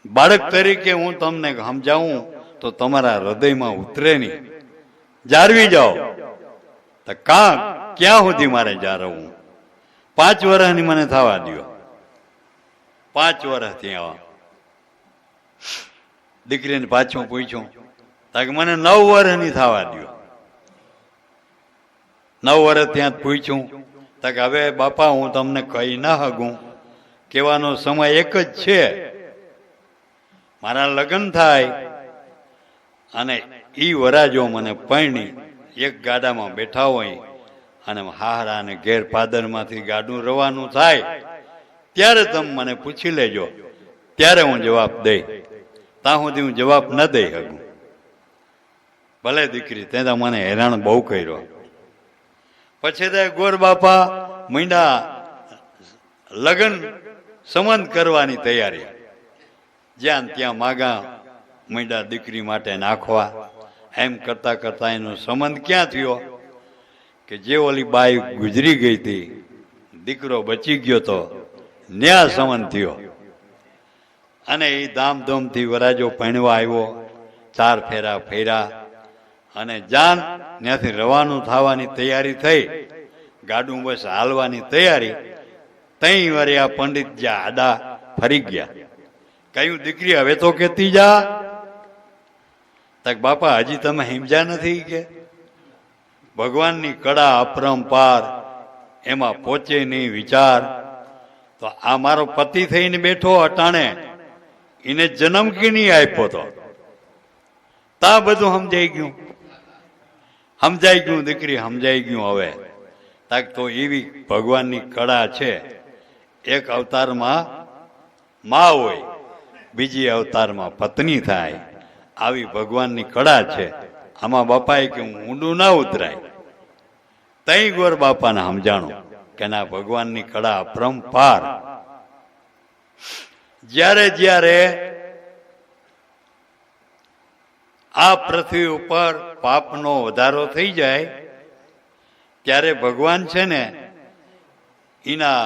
બાળક તરીકે હું તમને સમજાવું તો તમારા હૃદયમાં ઉતરે નહીં, જાળવી જાઓ. તો ક્યાં સુધી મારે જાળવવું? 5 વર્ષની મને થવા દો. 5 વર્ષ ત્યાં દીકરીને પાછું પૂછ્યું, કે મને 9 વર્ષની થવા દો. 9 વર્ષ ત્યાં પૂછ્યું. કે હવે બાપા હું તમને કહી ના શકું, કહેવાનો સમય એક જ છે. મારા લગ્ન થાય અને ઈ વરાજો મને પરણી એક ગાડામાં બેઠા હોય અને હારા અને ઘેર પાદરમાંથી ગાડું રવાનું થાય ત્યારે તમે મને પૂછી લેજો, ત્યારે હું જવાબ દઈ. ત્યાં સુધી હું જવાબ ન દઈ શકું. ભલે દીકરી તે તો મને હેરાન બહુ કર્યો. પછી તે ગોર બાપા મીંડા લગ્ન સંબંધ કરવાની તૈયારી. જ્યાં ત્યાં માગા મીંડા દીકરી માટે નાખવા. એમ કરતા કરતા એનો સંબંધ ક્યાં થયો કે જે ઓલી બાઈ ગુજરી ગઈ હતી, દીકરો બચી ગયો તો ન્યા સંબંધ થયો. અને એ ધામધૂમથી વરાજો પહેણવા આવ્યો. 4 ફેરા ફેર્યા અને જાન ત્યાંથી રવાનું થવાની તૈયારી થઈ. ગાડું બસ હાલવાની તૈયારી. તઈ વારે આ પંડિત જ્યાં આડા ફરી ગયા. કહ્યું દીકરી હવે તો કેતી જા. તક બાપા હજી તમે સમજ્યા નથી કે ભગવાનની કળા અપરંપાર, એમાં પહોંચે નહીં વિચાર. તો આ મારો પતિ થઈને બેઠો અટાણે, એને જન્મ કે નહીં આપ્યો તો તા બધું સમજાઈ ગયું. સમજાઈ ગયું દીકરી, સમજાઈ ગયું. હવે તાક તો એવી ભગવાનની કળા છે. એક અવતારમાં માં હોય, બીજી અવતારમાં પત્ની થાય. આવી ભગવાનની કળા છે. આમાં બાપાએ કે ઊંડું ના ઉતરાય. તઈ ગોર બાપાને સમજાણું કે ના ભગવાનની કળા અપરંપાર. જ્યારે જ્યારે આ પૃથ્વી ઉપર પાપનો વધારો થઈ જાય ત્યારે ભગવાન છે ને એના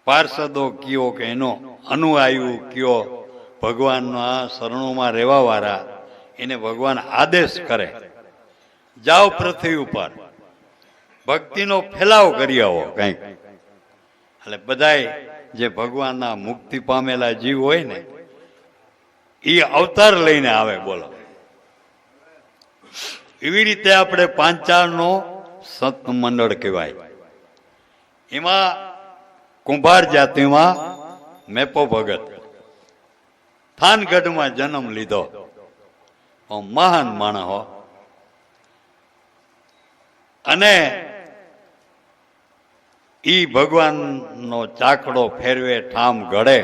પાર્ષદો કયો કે એનો અનુયાયી કયો, ભગવાનના શરણોમાં રહેવા વાળા, એને ભગવાન આદેશ કરે જાઓ પૃથ્વી ઉપર ભક્તિનો ફેલાવ કરી આવો કંઈક. એટલે બધાય જે ભગવાનના મુક્તિ પામેલા જીવ હોય ને એ અવતાર લઈને આવે. બોલો એવી રીતે આપણે પાંચાળનો સંત મંડળ કહેવાય. એમાં કુંભાર જાતિમાં મેપો ભગત થાનગઢમાં જન્મ લીધો, મહાન માણસ હો. અને ઈ ભગવાનનો ચાકડો ફેરવે ઠામ ઘડે,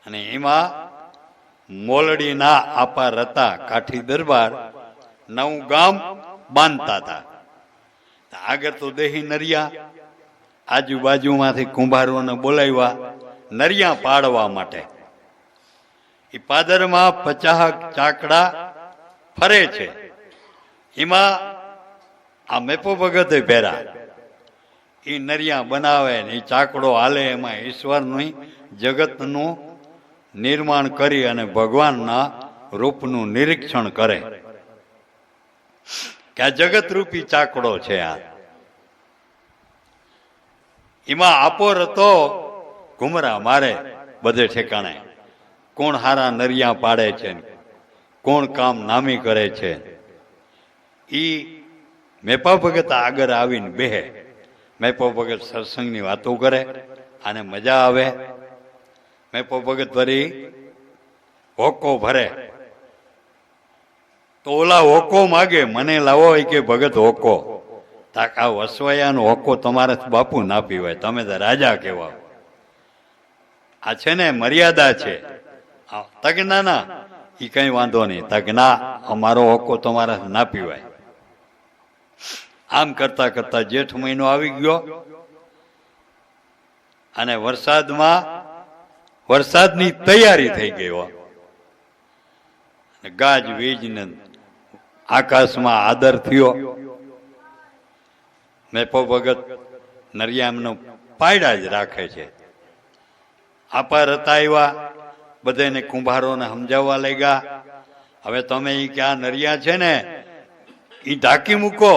અને એમાં મોલડીના આપા હતા કાઠી દરબાર નવું ગામ બાંધતા હતા. આગળ તો દેહી નરિયા આજુબાજુમાંથી કુંભારોને બોલાવ્યા નરિયા પાડવા માટે. એ પાદરમાં 50 ચાકડા ફરે છે. એમાં આ મેપો ભગતે પહેરા એ નરિયા બનાવે ને એ ચાકડો હાલે, એમાં ઈશ્વરની જગતનું નિર્માણ કરી અને ભગવાનના રૂપનું નિરીક્ષણ કરે કે આ જગત રૂપી ચાકડો છે. આ એમાં આપોર હતો ઘુમરા મારે બધે ઠેકાણે, કોણ હારા નરિયા પાડે છે, કોણ કામ નામી કરે છે. ઈ મેપા ભગત આગળ આવીને બેહે. મેપો ભગત સત્સંગની વાતો કરે, આને મજા આવે. મેપો ભગત વળી હોકો ભરે તો ઓલા હોકો માગે, મને લાવો કે ભગત હોકો. તાકા વસવાયાનો હોકો તમારે બાપુ ના પીવાય, તમે તો રાજા કહેવા. આ છે ને મર્યાદા છે. તક ના ના એ કઈ વાંધો નહીં. તક ના, અમારો હોકો તમારે ના પીવાય. આમ કરતા કરતા જેઠ મહિનો આવી ગયો અને વરસાદની તૈયારી થઈ ગઈ. ગાજ વીજ ને આકાશમાં આદર થયો. મેપો ભગત નરિયામનો પાયડા જ રાખે છે. આપા રતા આવ્યા, બધાને કુંભારોને સમજાવવા લાગ્યા, હવે તમે એ કે આ નરિયા છે ને એ ઢાંકી મૂકો,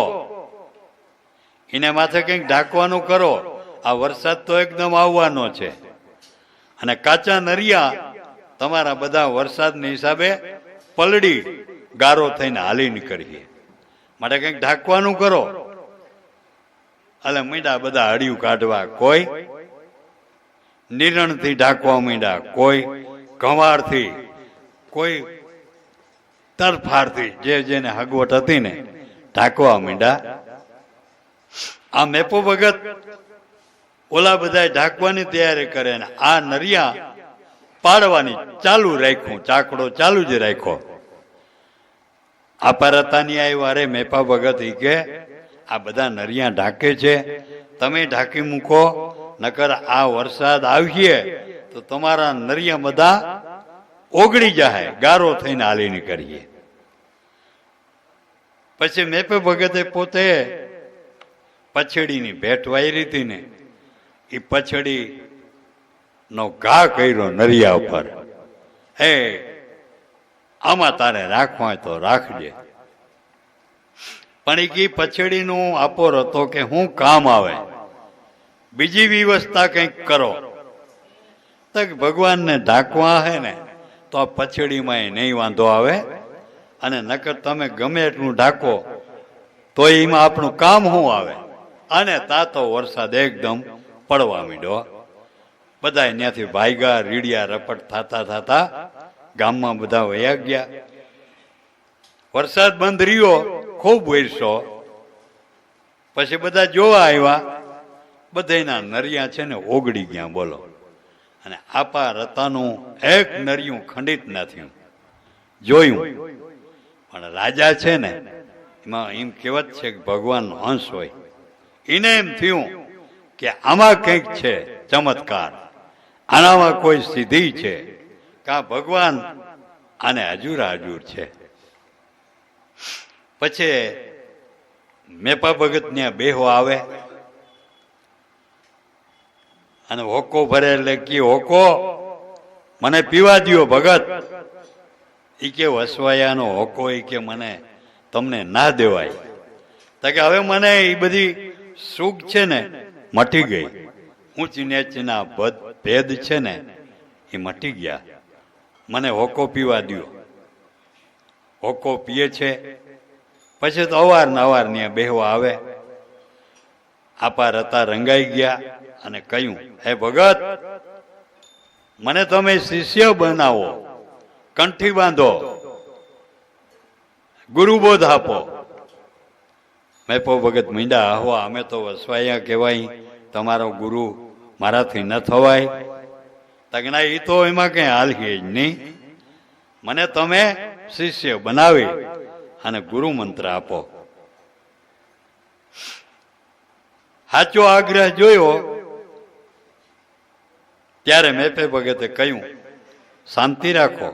એને માથે કંઈક ઢાંકવાનું કરો. આ વરસાદ તો એકદમ આવવાનો છે અને કાચા નરિયા તમારા બધા વરસાદના હિસાબે પલડી ગારો થઈને હાલી નીકળીએ, માટે કંઈક ઢાંકવાનું કરો. એટલે મીંડા બધા હળિયું કાઢવા, કોઈ નિરણથી ઢાંકવા માંડ્યા, કોઈ કવારથી, કોઈ તરફારથી, જે જેને હગવટ હતી ને ઢાંકવા માંડ્યા. આ મેપો ભગત ઓલા બધા ઢાંકવાની તૈયારી કરે ને આ નરિયા પાડવાની ચાલુ રાખ્યું, ચાકડો ચાલુ જ રાખ્યો. આ પરતાની આવ્યા, અરે મેપા ભગત ઈ કે આ બધા નરિયા ઢાંકે છે, તમે ઢાંકી મૂકો, નકર આ વરસાદ આવીએ તો તમારા નરિયા બધા ઓગળી જાય, ગારો થઈને હાલી નીકળીએ. પછી મેપે ભગતે પોતે પછડીની ભેટ વાયરી હતી ને, એ પછડી નો ઘા કર્યો નરિયા ઉપર. હે આમાં તારે રાખવા હોય તો રાખજે. પણ એ પછડીનું આપોર હતો કે હું કામ આવે, બીજી વ્યવસ્થા કંઈક કરો. તો ભગવાનને ઢાંકવા હે ને તો આ પછડીમાં નહીં વાંધો આવે, અને નકર તમે ગમે એટલું ઢાંકો તો એમાં આપણું કામ શું આવે. અને તા તો વરસાદ એકદમ પડવા માંડ્યો. બધા ત્યાંથી ભાગ્યા, રીડિયા રપટ થતા થતા ગામમાં બધા વયા ગયા. વરસાદ બંધ રહ્યો, ખૂબ વરસો. પછી બધા જોવા આવ્યા, બધાના નરિયા છે ને ઓગળી ગયા, બોલો. અને આપા રતાનું એક નરિયું ખંડિત ના થયું. જોયું, પણ રાજા છે ને એમાં એમ કહેવત છે કે ભગવાનનો અંશ હોય. એને એમ થયું કે આમાં કંઈક છે ચમત્કાર, આનામાં કોઈ સિદ્ધિ છે, કા ભગવાન આને હજુરા હજુર છે. પછી મેપા ભગત ત્યાં બેહો આવે અને હોકો ભરે, એટલે કે હોકો મને પીવા દ્યો ભગત. એ કે વસવાયાનો હોકો એ કે મને તમને ના દેવાય. તો કે હવે મને એ બધી સુખ છે ને મટી ગઈ, ઊંચ નીચના ભેદ છે ને એ મટી ગયા, મને હોકો પીવા દ્યો. હોકો પીએ છે. પછી તો અવારનવાર ત્યાં બેહવા આવે આપા રતા રંગાઈ ગયા અને કહ્યું, હે ભગત, મને તમે શિષ્ય બનાવો, કંઠી બાંધો, ગુરુબોધ આપો. મેપો ભગત મીંડા આહવા, અમે તો વસવાયા કહેવાય, તમારો ગુરુ મારાથી ન થવાય. તગના એ તો એમાં કઈ હાલીએ જ નહીં, મને તમે શિષ્ય બનાવી અને ગુરુ મંત્ર આપો. સાચો આગ્રહ જોયો ત્યારે મેપે ભગતે કહ્યું, શાંતિ રાખો,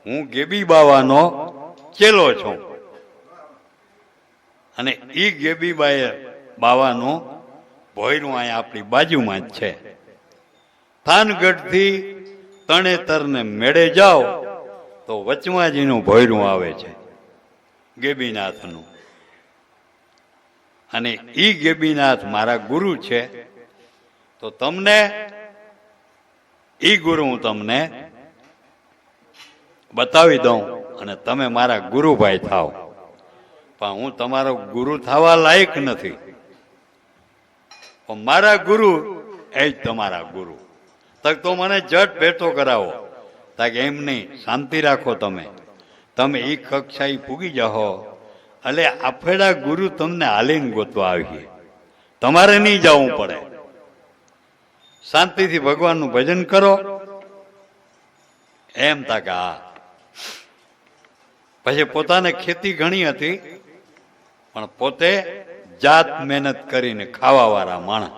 હું ગેબી બાવાનો ચેલો છું અને ઈ ગેબી બાવાનું ભોયરું અહીંયા આપણી બાજુમાં જ છે. થાનગઢથી તણેતરને મેળે જાઓ તો વચમાજીનું ભોયરું આવે છે ગેબીનાથનું, અને ઈ ગેબીનાથ મારા ગુરુ છે. તો તમને ઈ ગુરુ હું તમને બતાવી દઉં અને તમે મારા ગુરુભાઈ થાવ. પણ હું તમારો ગુરુ થવા લાયક નથી, મારા ગુરુ એ જ તમારા ગુરુ. તો મને જટ ભેટો કરાવો. તાકે એમ નહીં, શાંતિ રાખો, તમે એ કક્ષાએ પૂગી જાઓ એટલે આફેડા ગુરુ તમને હાલીને ગોતવા આવીએ, તમારે નહીં જવું પડે. શાંતિથી ભગવાનનું ભજન કરો. એમ તાકે હા. પછી પોતાને ખેતી ઘણી હતી, પણ પોતે જાત મહેનત કરીને ખાવા વાળા માણસ.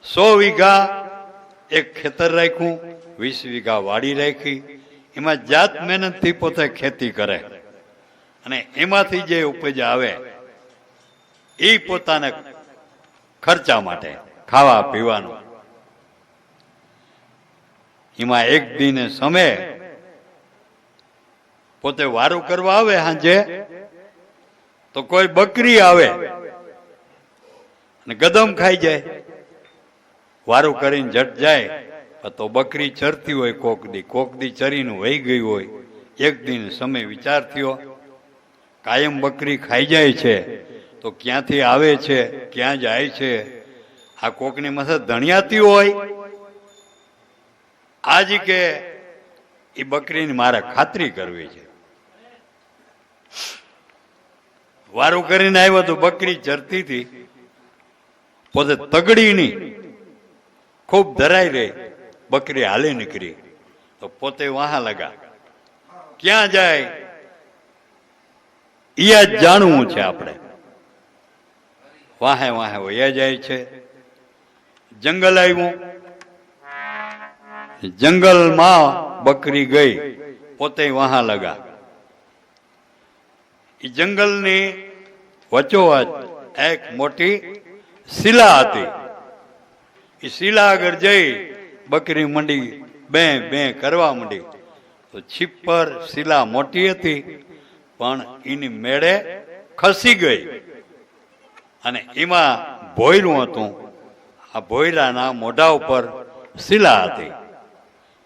100 વીઘા એક ખેતર રાખ્યું, 20 વીઘા વાડી રાખી, એમાં જાત મહેનત થી પોતે ખેતી કરે અને એમાંથી જે ઉપજ આવે એ પોતાના ખર્ચા માટે ખાવા પીવાનું. એમાં એક દિને સમય પોતે વારું કરવા આવે સાંજે, તો કોઈ બકરી આવે અને ગદમ ખાઈ જાય. વારું કરીને જટ જાય તો બકરી ચરતી હોય, કોક દી ચરીનું વહી ગઈ હોય. એક દિન સમય વિચાર થયો, કાયમ બકરી ખાઈ જાય છે તો ક્યાંથી આવે છે, ક્યાં જાય છે? આ કોકની મસદ ધણિયાતી હોય, આજ કે એ બકરીની મારે ખાતરી કરવી છે. વારું કરીને આવ્યો તો બકરી ચરતી હતી, પોતે તગડી ની ખૂબ ધરાઈ રહી, બકરી હાલે નીકળી તો પોતે વાહા લગા. ક્યાં જાય એ જ જાણવું છે આપણે. વાહે વાહે વયા જાય છે. જંગલ આવ્યું, જંગલમાં બકરી ગઈ, પોતે વાહા લગા. એ જંગલની વચ્ચોવચ એક મોટી શિલા હતી. એ શિલા આગળ જઈ બકરી મંડી બે બે કરવા માંડી. તો છીપ પર શિલા મોટી હતી, પણ એની મેળે ખસી ગઈ અને એમાં ભોયરું હતું. આ ભોયરાના મોઢા ઉપર શિલા હતી.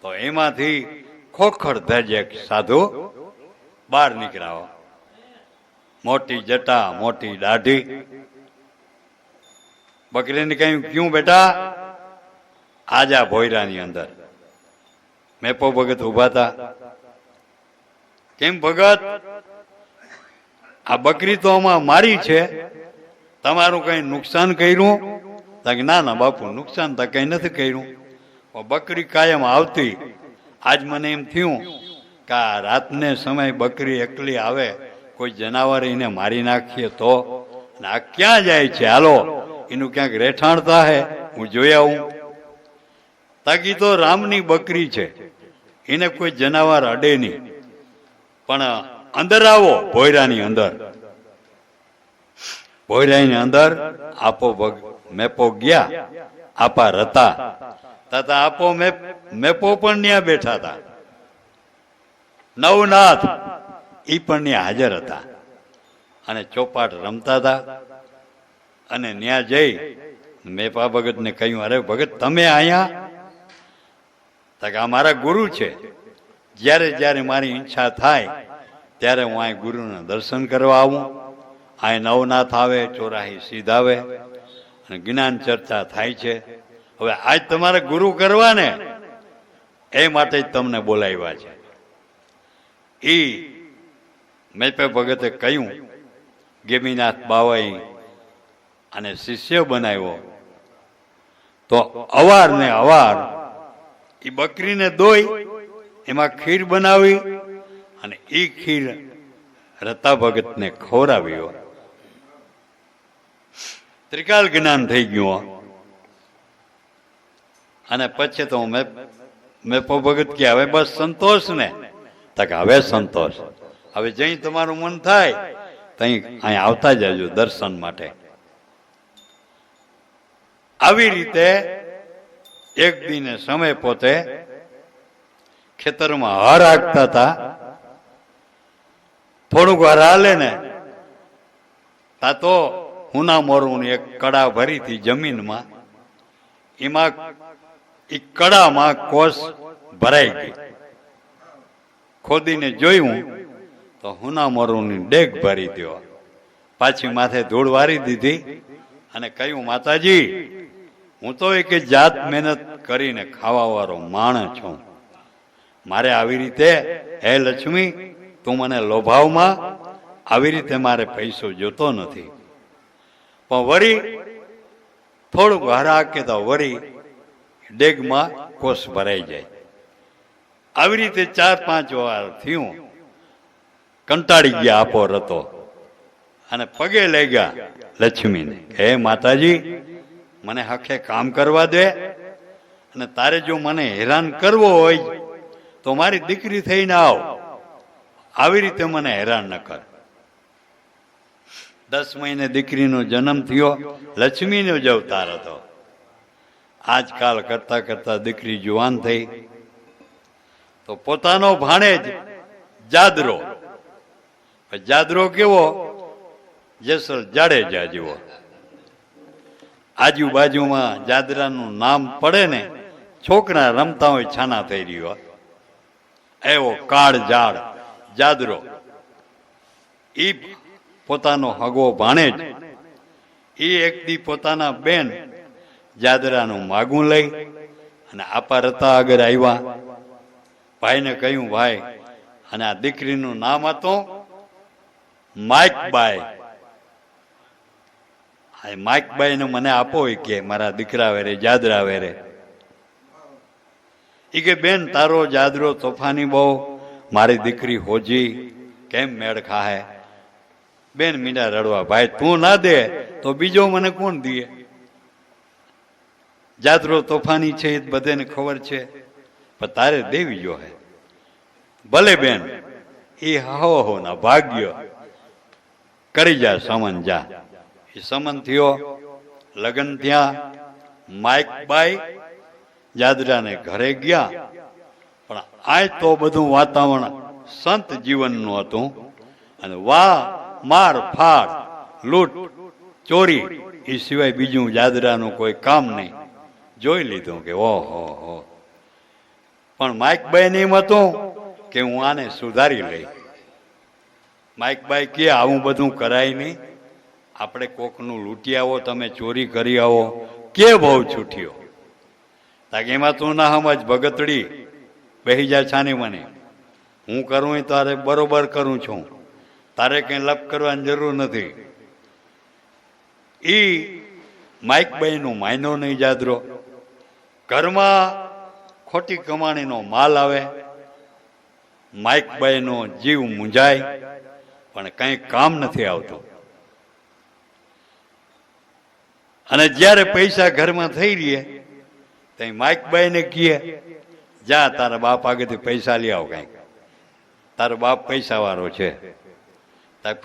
તો એમાંથી ખોખર ધજ એક સાધુ બહાર નીકળ્યા, મોટી જટા, મોટી દાઢી. બકરીને કહ્યું, ક્યું બેટા? આજા ભોયરાની અંદર. મેપો ભગત ઉભા હતા. કેમ ભગત, આ બકરી તો આમાં મારી છે, તમારું કઈ નુકસાન કર્યું? ના ના બાપુ, નુકસાન તો કઈ નથી કર્યું. બકરી કાયમ આવતી. આજ મને એમ થયું કે આ રાતને સમય બકરી એકલી આવે, કોઈ જનાવર એને મારી નાખીએ તો. આ ક્યાં જાય છે? હાલો એનું ક્યાંક રહેઠાણ થાય, હું જોઈ આવું. તાકી તો રામની બકરી છે, એને કોઈ જનાવર અડે નહીં. પણ અંદર આવો, ભોયરાની અંદર. ભોયરાની અંદર આપો મેપો ગયા. આપા રતા તથા આપો મેપો પણ ત્યાં બેઠા હતા. નવનાથ ઈ પણ ત્યાં હાજર હતા અને ચોપાટ રમતા હતા. અને ત્યાં જઈ મેપા ભગત ને કહ્યું, અરે ભગત, તમે અહીંયા? આ મારા ગુરુ છે, જ્યારે જ્યારે મારી ઈચ્છા થાય ત્યારે હું અહીં ગુરુના દર્શન કરવા આવું. અહીં નવનાથ આવે, 84 સિદ્ધ આવે. જ્ઞાન ચર્ચા થાય છે. હવે આજ તમારે ગુરુ કરવા ને એ માટે જ તમને બોલાવ્યા છે. એ મેપે ભગતે કહ્યું ગેમીનાથ બાવાઈ અને શિષ્ય બનાવ્યો તો અવાર ને અવાર એ બકરીને દોઈ એમાં ખીર બનાવી અને એ ખીર રતા ભગતને ખવડાવ્યો. ત્રિકાલ જ્ઞાન થઈ ગયું. અને પછી તો મેપો ભગત કે હવે બસ સંતોષ ને, તક હવે સંતોષ, હવે જઈ તમારું મન થાય તઈ અહીંયા આવતા જજો દર્શન માટે. આવી રીતે એક દિને સમય પોતે ખેતરમાં હળ હાંકતા હતા. થોડુંક વાર હાલે ને તા તો હુના મોરું એક કડા ભરી હતી જમીનમાં, એમાં એ કડામાં કોસ ભરાઈ ગઈ. ખોદીને જોયું તો હુના મોરુંની ડેગ ભરી દો. પાછી માથે ધૂળ વારી દીધી અને કહ્યું માતાજી હું તો એક જાત મહેનત કરીને ખાવા વાળો માણસ છું, મારે આવી રીતે હે લક્ષ્મી તું મને લોભાવમાં, આવી રીતે મારે પૈસો જોતો નથી. પણ વળી થોડુંક હરા કે તો વળી ડેગમાં કોષ ભરાઈ જાય. આવી રીતે 4-5 વાર થયું. કંટાળી ગયા આપો રતો અને પગે લઈ ગયા લક્ષ્મીને, હે માતાજી મને હખે કામ કરવા દે, અને તારે જો મને હેરાન કરવો હોય તો મારી દીકરી થઈને આવ, આવી રીતે મને હેરાન ન કર. 10 મહિને દીકરીનો જન્મ થયો. લક્ષ્મીનો જ અવતાર હતો. આજકાલ કરતા કરતા દીકરી જુવાન થઈ તો પોતાનો ભાણેજ જાદરો, જાદરો કેવો જેસલ જાડેજા જેવો, આજુબાજુમાં જાદરાનું નામ પડે ને છોકરા રમતા હોય છાના થઈ રહ્યો એવો કાળ ઝાડ જાદરો. ઈ પોતાનો હગો ભાણેજ એ એક દી પોતાના બેન જાદરાનું માગું લઈ અને આપા રતા આગળ આવ્યા. ભાઈને કહ્યું ભાઈ, અને આ દીકરીનું નામ હતું માઇકબાઈ. માઇકબાઈ ને મને આપો કે મારા દીકરા વેરે જાદરા વેરે. એ કે બેન તારો જાદરો તોફાની બહુ, મારી દીકરી હોજી કેમ મેળ ખાહે. બેન મીંડા રડવા, ભાઈ તું ના દે તો બીજો મને કોણ દે? જાદરો તોફાની છે એ બધાને ખબર છે, પણ તારે દેવી જો હે. ભલે બેન એ હો ના ભાગ્ય કરી જા સમન જા. એ સમન થયો, લગ્ન થયા. માઇકબાઈ જાદરાને ઘરે ગયા. પણ આ તો બધું વાતાવરણ સંત જીવનનું હતું અને માર ફાડ લૂંટ ચોરી એ સિવાય બીજું જાદરાનું કોઈ કામ નહીં. જોઈ લીધું કે ઓહો હો. પણ માઇકબાઈ ને એમ હતું કે હું આને સુધારી લઈ. માઇકબાઈ કે આવું બધું કરાય નહીં, આપણે કોકનું લૂંટી આવો, તમે ચોરી કરી આવો, કે બહુ છૂટ્યો. તાકે એમાં તું ના સમજ ભગતડી બેહી જાય છાની મને, હું કરું એ તારે બરોબર કરું છું, તારે કઈ લપ કરવાની જરૂર નથી. ઈ માઇકબાઈ નું માયનો નહીં જાદરો. ઘરમાં ખોટી કમાણીનો માલ આવે, માઇકબાઈ નો જીવ મૂંઝાય, પણ કઈ કામ નથી આવતું. અને જ્યારે પૈસા ઘરમાં થઈ રહ્યા ત્યાં માઇકબાઈ ને કહે જા તારા બાપ આગળથી પૈસા લઈ આવ, કઈક તારો બાપ પૈસા વાળો છે.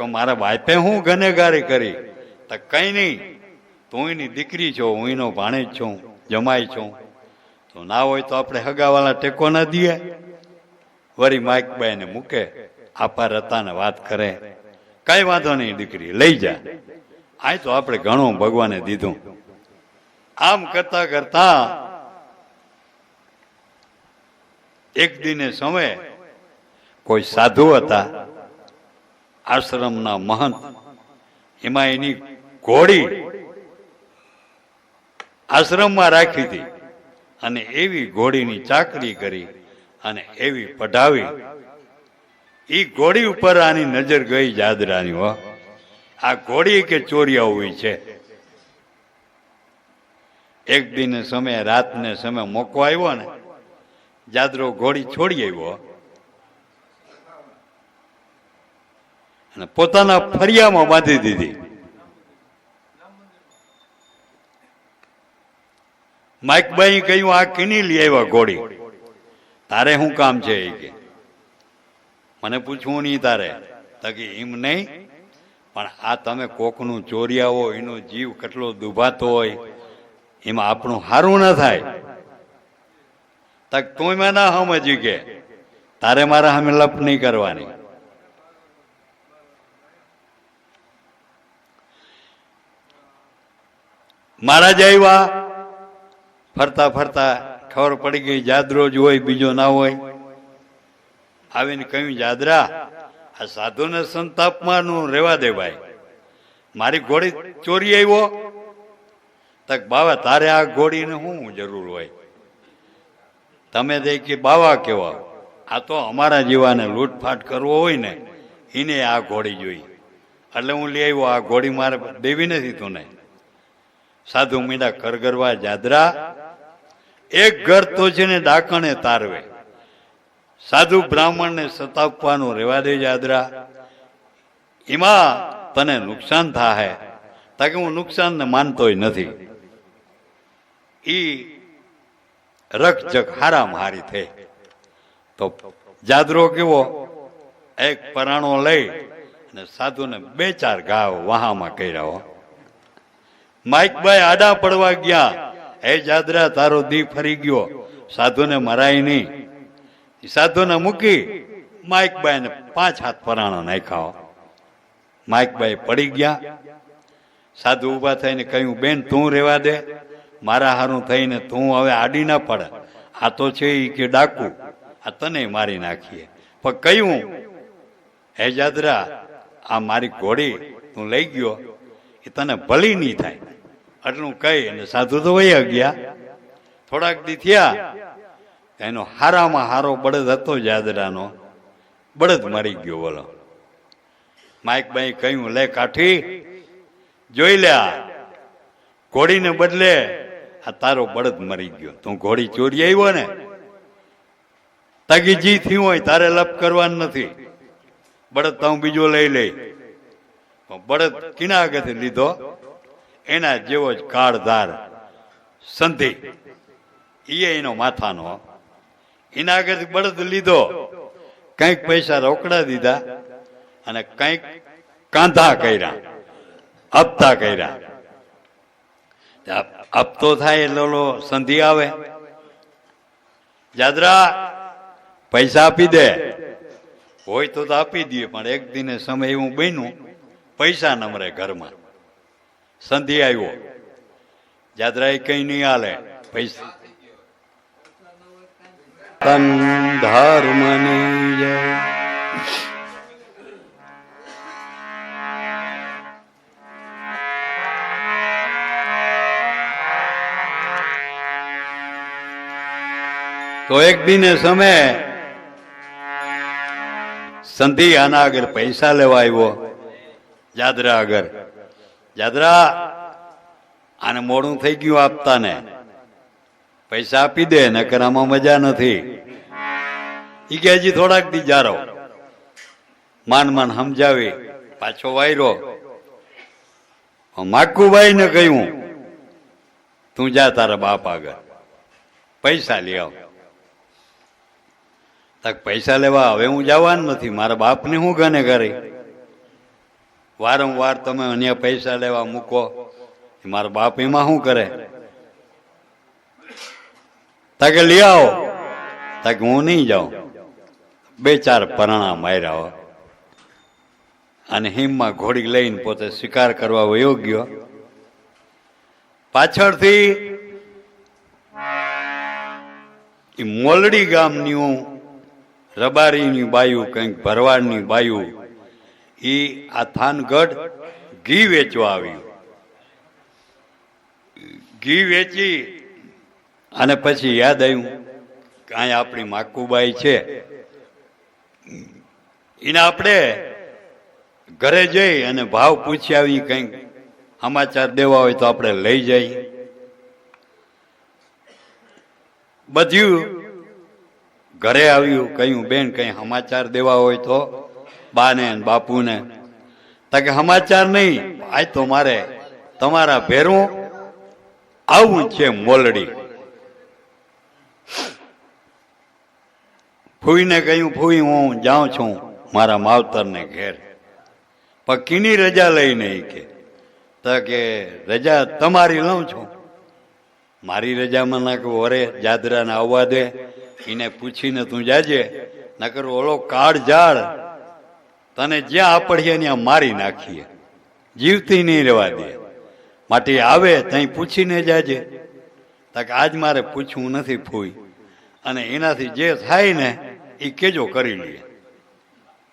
મારા બાપે હું ગનેગારી કરી? કઈ નહીં, તું એની દીકરી છો, હું એનો ભાણેજ છું, જમાઈ છું, તો ના હોય તો આપણે હગાવાળા ટેકો ના દઈએ. વળી માઇકબાઈ ને મૂકે, આપા રતાને વાત કરે, કઈ વાંધો નહીં દીકરી લઈ જા, આ તો આપણે ઘણું ભગવાને દીધું. આમ કરતા કરતા એક દિને સમયે કોઈ સાધુ હતા આશ્રમના મહંત, એમાં એની ઘોડી આશ્રમમાં રાખી હતી અને એવી ઘોડીની ચાકરી કરી અને એવી પઢાવી. એ ઘોડી ઉપર આની નજર ગઈ જાદરાની. હો, આ ઘોડી કે ચોરિયા હોય છે. એક દિન સમય રાતને સમય મોકો આવ્યો ને, જાદરો ઘોડી છોડી આવ્યો અને પોતાના ફરિયામાં બાંધી દીધી. માઇકબાઈ કહ્યું, આ કીની લઈ આવ્યા ઘોડી? તારે શું કામ છે? એ કે મને પૂછવું નહીં તારે. તો કે એમ નહીં, પણ આ તમે કોકનું ચોર્યા હો, એનો જીવ કેટલો દુભાતો હોય, એમાં આપણું સારું ના થાય. તક તું મેં ના સમજી કે તારે મારા સામે લપ નહીં કરવાની. મહારાજ આવ્યા, ફરતા ફરતા ખબર પડી ગઈ જાદરો જ હોય, બીજો ના હોય. આવીને કહ્યું, જાદરા, આ સાધુને સંતાપમાં રેવા દે ભાઈ, મારી ઘોડી ચોરી આવ્યો. તક બાવા, તારે આ ઘોડીને શું જરૂર હોય? તમે દે કે બાવા કેવા, આ તો અમારા જીવાને લૂંટફાટ કરવો હોય ને, એને આ ઘોડી જોઈ એટલે હું લઈ આવ્યો. આ ઘોડી મારે દેવી નથી તું. સાધુ મીડા કરગરવા, જાદરા, એક ઘર તો છે ને ડાકણે તારવે, સાધુ બ્રાહ્મણને સતાવવાનું રેવા દે જાદરા, એમાં તને નુકસાન થાય. તાકે હું નુકસાનને માનતોય નથી. ઈ રકજક હારામ હારી થઈ. તો જાદરો કેવો, એક પરાણો લઈ અને સાધુને 2-4 ઘાવ વહામાં કર્યા. માઇકભાઈ આડા પડવા ગયા, હે જાદરા, તારો દી ફરી ગયો, સાધુને મરાય નહીં. સાધુને મૂકી માઇકબાઈને 5 હાથ પરાણો નાખ્યા. માઇકબાઈ પડી ગયા. સાધુ ઉભા થઈને કહ્યું, બેન તું રેવા દે, મારા હારું થઈને તું હવે આડી ના પડે. આ તો છે એ કે ડાકુ, આ તને મારી નાખીએ. પણ કહ્યું, હે જાદરા, આ મારી ઘોડી તું લઈ ગયો, એ તને ભલી નહીં થાય. આટલું કહી અને સાધુ તો વહી ગયા. થોડાક દી થયા, એનો હારામાં હારો બળદ હતો જાદરાનો, બળદ મરી ગયો. બોલો, માઇકબાઈ કહ્યું, લે કાઠી, જોઈ લે, આ ઘોડીને બદલે આ તારો બળદ મરી ગયો. તું ઘોડી ચોરી આવ્યો ને, તાકી જી થયું હોય તારે લપ કરવાનું નથી. બળદ તો હું બીજો લઈ લઈ. બળદ કિના આગળથી લીધો, એના જેવો જ કાળધાર સંધિ, એ એનો માથાનો. એના આગળથી બળદ લીધો, કંઈક પૈસા રોકડા દીધા અને કંઈક કાંધા કર્યા, હપ્તા કર્યા. હપ્તો થાય એટલે ઓલો સંધિ આવે, જાદરા પૈસા આપી દે. હોય તો આપી દઈએ, પણ એક દિને સમય એવું બન્યું, પૈસા ન મળે ઘરમાં. સંધિ આવ્યો, જાદરા એ કઈ નહીં હાલે, પૈસા ધર્મની જય. તો એક દિને સમય સંધિ આના આગળ પૈસા લેવા આવ્યો, જાદરા આગળ. જાદરા, આને મોડું થઈ ગયું આપતા ને, પૈસા આપી દે, નકર આમાં મજા નથી. ઈ કે હજી થોડાક દી જારો. માન માન સમજાવી પાછો વાયરો. માકુભાઈ ને કહ્યું, તું જા તારા બાપ આગળ, પૈસા લઈ આવ. પૈસા લેવા હવે હું જવાનું નથી, મારા બાપને હું ગને કરી. વારંવાર તમે અન્ય પૈસા લેવા મૂકો, મારા બાપ એમાં શું કરે? તાકે લઈ આવો. તાકે હું નહીં જાઉં. 2-4 પરણા માર્યા અને હિમમાં ઘોડી લઈને પોતે શિકાર કરવા વયો ગયો. પાછળથી મોલડી ગામની રબારીની બાયું, કંઈક ભરવાડની બાયું, એ આ થાનગઢ ઘી વેચવા આવ્યું. ઘી વેચી અને પછી યાદ આવ્યું કે અહીંયા આપણી માકુબાઈ છે, એને આપણે ઘરે જઈ અને ભાવ પૂછી આવી, કંઈક સમાચાર દેવા હોય તો આપણે લઈ જઈએ. બધું ઘરે આવ્યું, કહ્યું બેન કઈ સમાચાર દેવા હોય તો બાને બાપુને. કે સમાચાર નહીં, આજ તો મારે તમારા ભેરું આવું છે મોલડી. ફૂઈને કહ્યું ફૂઈ હું જાઉં છું મારા માવતરને ઘેર, પણ કીની રજા લઈને કે રજા તમારી લઉં છું. મારી રજામાં ના કે ઓરે જાદરાને આવવા દે, એને પૂછીને તું જાજે, નકર ઓલો કાળ ઝાડ તને જ્યાં આપડીએ ત્યાં મારી નાખીએ, જીવતી નહીં રહેવા દે, માટે આવે ત્યાં પૂછીને જાજે. કે આજ મારે પૂછવું નથી ફૂઈ, અને એનાથી જે થાય ને એ કેજો કરી લઈએ,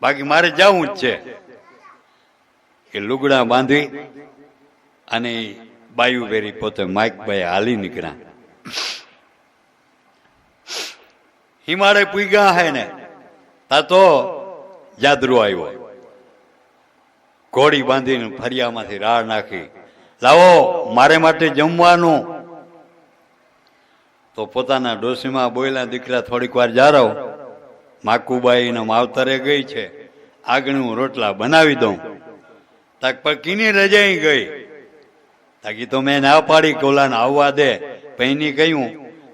બાકી મારે જવું જ છે. એ લુગડા બાંધી અને બાયુ વેરી પોતે માઇકભાઈ હાલી નીકળ્યા. હિમાલય પૂગ્યા હે ને તા તો જાદરો આવ્યો, ઘોડી બાંધીને ફરિયામાંથી રાડ નાખી, લાવો મારે માટે જમવાનું. તો પોતાના ડોશીમાં બોયલા, દીકરા થોડીક વાર જારો, માકુબાઈ ને માવતરે ગઈ છે, આગળ હું રોટલા બનાવી દઉં. તાક પર કીની રજાઈ ગઈ, તાકી તો મેં ના પાડી કોલાને આવવા દે, પૈની કહ્યું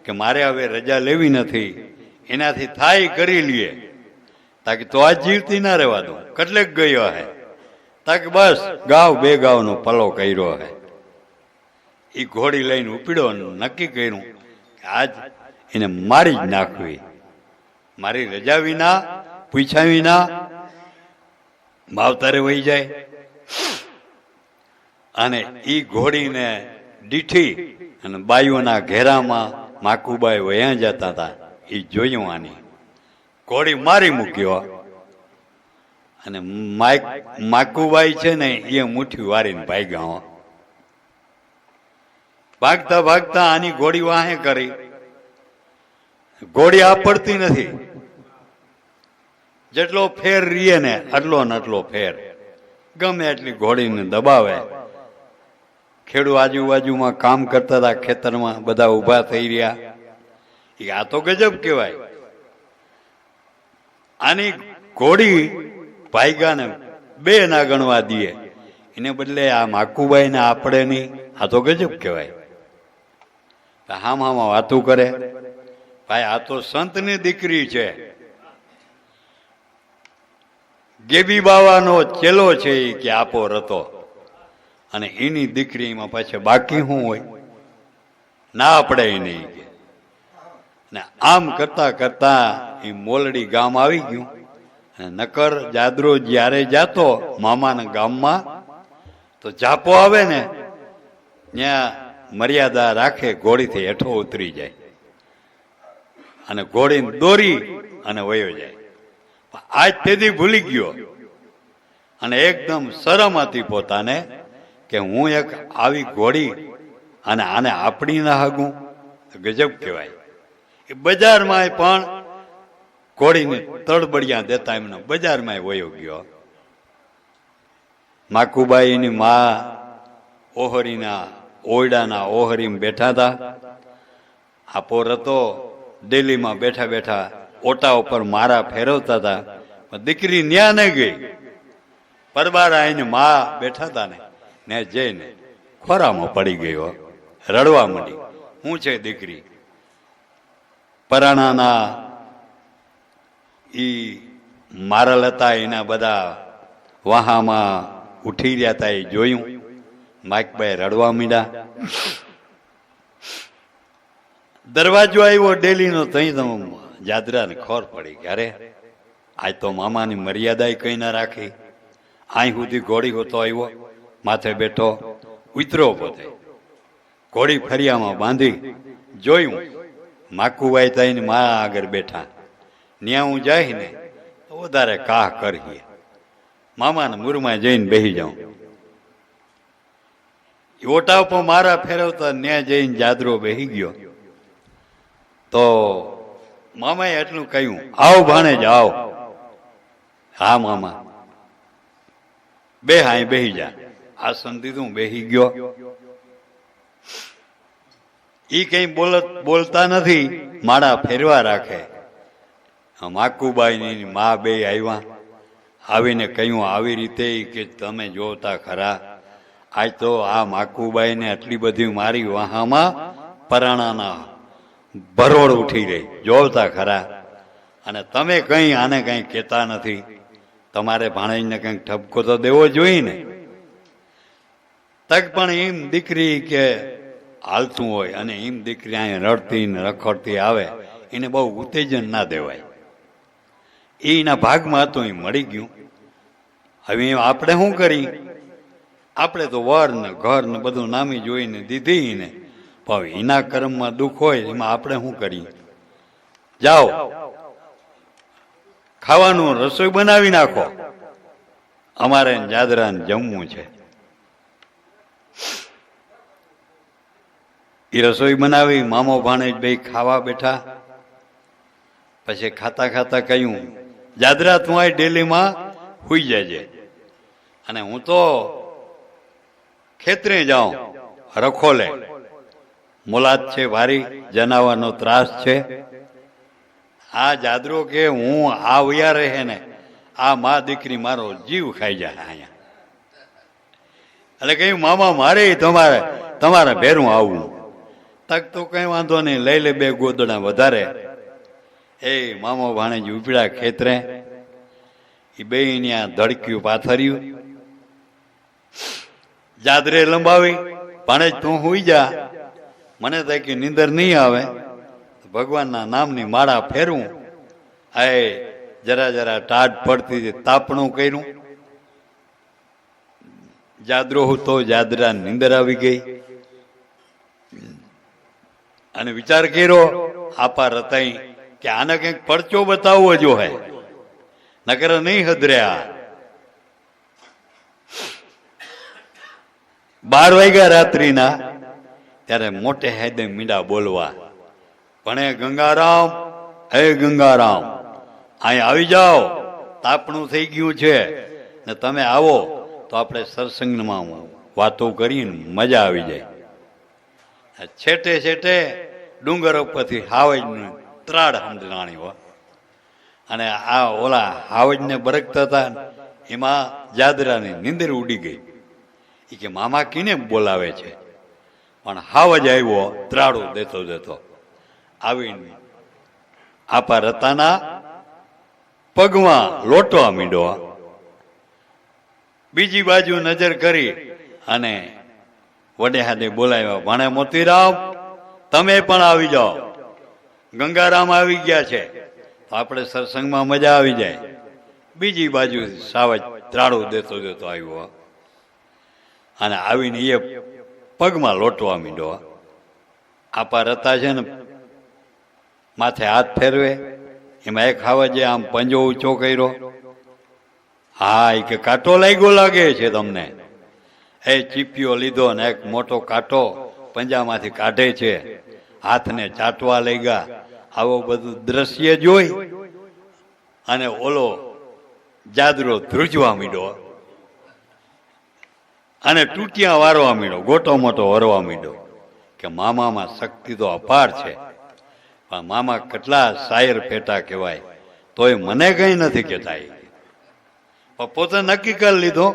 કે મારે હવે રજા લેવી નથી, એનાથી થાય કરી લઈએ, તાકી તો આજ જીવતી ના રહેવા દઉં. કેટલેક ગયો હે, તાકે બસ ગાવ બે ગાવનો પલો કર્યો હે. એ ઘોડી લઈને ઉપડ્યો, નક્કી કર્યું કે આજ એને મારી જ નાખવી, મારી રજા વિના પૂછ્યા વિના માવતરે વહી જાય. અને ઈ ઘોડીને દીઠી અને બાયુના ઘેરામાં માકુબાઈ વયા જતા હતા, એ જોયું. આની ઘોડી મારી મૂક્યો અને માકુબાઈ છે ને એ મુઠ્ઠી વારીને ભાગ્યા. ભાગતા ભાગતા આની ઘોડી વાહે કરી, ઘોડી આપડતી નથી, જેટલો ફેર રીએ ને આટલો ને આટલો ફેર, ગમે એટલી ઘોડીને દબાવે. ખેડૂ આજુબાજુમાં કામ કરતા હતા ખેતરમાં, બધા ઉભા થઈ રહ્યા. આ તો ગજબ કહેવાય. આની ઘોડી ભાઈગાને બે ના ગણવા દે, એને બદલે આ માકુબાઈ ને આપણે નહીં. આ તો ગજબ કહેવાય. હામ હામાં વાતું કરે, ભાઈ આ તો સંતની દીકરી છે, ગેબી બાવાનો ચેલો છે કે આપો રતો, અને એની દીકરીમાં પાછળ બાકી શું હોય, ના પડે નહીં કે. ને આમ કરતા કરતા એ મોલડી ગામ આવી ગયું. નકર જાદરો જ્યારે જાતો મામાના ગામમાં, તો જાપો આવે ને ત્યાં મર્યાદા રાખે, ઘોડીથી હેઠો ઉતરી જાય અને ઘોડીને દોરી અને વયો જાય. આજ તેથી ભૂલી ગયો અને એકદમ શરમ હતી પોતાને કે હું એક આવી ઘોડી અને આને આપણી ના હગું. ગજબ કહેવાય. એ બજારમાં પણ ઘોડીને તડબડિયા દેતા એમને બજારમાં વયો ગયો. માકુબાઈની મા ઓહરીના ઓયડાના ઓહરીમાં બેઠા હતા. આપો રતો દિલ્હીમાં બેઠા બેઠા ઓટા ઉપર મારા ફેરવતા હતા. દીકરી ન્યા ન ગઈ, પરબારા એને મા બેઠા હતા ને જઈને ખોરામાં પડી ગયો, રડવા માંડી. હું છે દીકરી? પરાણાના ઈ મારલ હતા, એના બધા વાહામાં ઉઠી રહ્યા હતા. એ જોયું, માઇકભાઈ રડવા માંડ્યા. દરવાજો આવ્યો ડેલીનો, તઈ તો જાદરાને ખોર પડી કે અરે આજ તો મામાની મર્યાદા કઈ ના રાખી. અહીં સુધી ઘોડી હોતો આવ્યો, માથે બેઠો, ઉતરો પોતે ઘોડી ફરિયામાં બાંધી. જોયું માકુભાઈ તઈને મા આગળ બેઠા. ન્યા હું જાય ને તો વધારે કાહ કરીએ, મામાના મૂરમાં જઈને બેસી જાઉં. ઓટા પર મારા ફેરવતા ન્યા જઈને જાદરો બેહી ગયો તો મામાએ એટલું કહ્યું, આવ ભાણે જ આવ. હા મામા, બે હાય બેહી જા. આસન દીધું, બેહી ગયો. ઈ કઈ બોલતા નથી, માળા ફેરવા રાખે. માકુબાઈ મા બે આવ્યા, આવીને કહ્યું આવી રીતે કે તમે જોતા ખરા, આજ તો આ માકુબાઈ ને આટલી બધી મારી વાહામાં પરાણાના ભરોડ ઉઠી ગઈ, જોતા ખરા. અને તમે કઈ આને કઈ કહેતા નથી, તમારે ભાણેજને કંઈક ઠપકો તો દેવો જોઈએ ને. તક પણ એમ દીકરી કે હાલતું હોય અને એમ દીકરી અહીંયા રડતી ને રખડતી આવે, એને બહુ ઉત્તેજન ના દેવાય. એના ભાગમાં હતું, એ મળી ગયું. હવે આપણે શું કરી? આપણે તો વર ને ઘર ને બધું નામી જોઈને દીધી ને, પણ એના કર્મમાં દુઃખ હોય, એમાં આપણે શું કરીએ? જાઓ, ખાવાનું રસોઈ બનાવી નાખો, અમારે જાદરાને જમવું છે. એ રસોઈ બનાવી, મામો ભાણેજ બે ખાવા બેઠા. પછી ખાતા ખાતા કહ્યું, જાદરા તું આ ડેલીમાં હુઈ જાય અને હું તો ખેતરે જાઉં, રખોલે. મુલાદ છે ભારી, જનાવરનો ત્રાસ છે. આ જાદરો કે હું આવ્યા રહે ને, આ મા દીકરી મારો જીવ ખાઈ જાય અહીંયા. એટલે કહ્યું, મામા મારે તમારે ભેરું આવવું. તક તો કઈ વાંધો નહીં, લઈ લે બે ગોદડા વધારે. એ મામો ભાણેજ ઉપડ્યા ખેતરે. એ બે ત્યાં ધડક્યું પાથર્યું, જાદરે લંબાવી. ભાણેજ તું હુઈ જા, મને તો કે નીંદર નહીં આવે, ભગવાનના નામની માળા ફેરવું. એ જરા જરા ટાઢ પડતી, તાપણું કર્યું. જાદરો તો જાદરા નીંદર આવી ગઈ. અને વિચાર કર્યો, આપા રતાઈ કે આને કંઈક પરચો બતાવવો જો હે, નકર નહીં હદર્યા. 12 વાગ્યા રાત્રિના, ત્યારે મોટે હેદે મીંડા બોલવા, ભણે ગંગારામ, હે ગંગારામ, અહીં આવી જાઓ, તાપણું થઈ ગયું છે ને તમે આવો તો આપણે સત્સંગમાં વાતો કરીને મજા આવી જાય. છેટે છેટે ડુંગર ઉપરથી હાવજનું ત્રાડ સમજણાણી હો. અને આ ઓલા હાવજને બરકતા હતા, એમાં જાદરાની નીંદર ઉડી ગઈ. એ કે મામા કીને બોલાવે છે? પણ હાવજ આવ્યો ત્રાડું દેતો દેતો આવીને આપા રતાના પગમાં લોટવા મીંડો. બીજી બાજુ નજર કરી અને વડે હાથે બોલાવ્યા, ભાણે મોતીરામ તમે પણ આવી જાઓ, ગંગારામ આવી ગયા છે, તો આપણે સત્સંગમાં મજા આવી જાય. બીજી બાજુ સાવજ ત્રાડું દેતો દેતો આવ્યો અને આવીને એ પગમાં લોટવા મીંડો. આપા રતા છે ને માથે હાથ ફેરવે, એમાં એક હાવજે આમ પંજો ઊંચો કર્યો. હા, એ કે કાંટો લાગ્યો લાગે છે તમને. એ ચીપિયો લીધો ને એક મોટો કાંટો પંજામાંથી કાઢે છે, હાથને ચાટવા લઈ ગયા. આવો બધું દ્રશ્ય જોઈ અને ઓલો જાદરો ધ્રુજવા મીડો અને ટૂટિયા વારવા મીડો, ગોટો મોટો વરવા મીડો. કે મામામાં શક્તિ તો અપાર છે, પણ મામા કેટલા શાયર પેટા કહેવાય, તોય મને કઈ નથી કહેતા. પોતે નક્કી કરી લીધો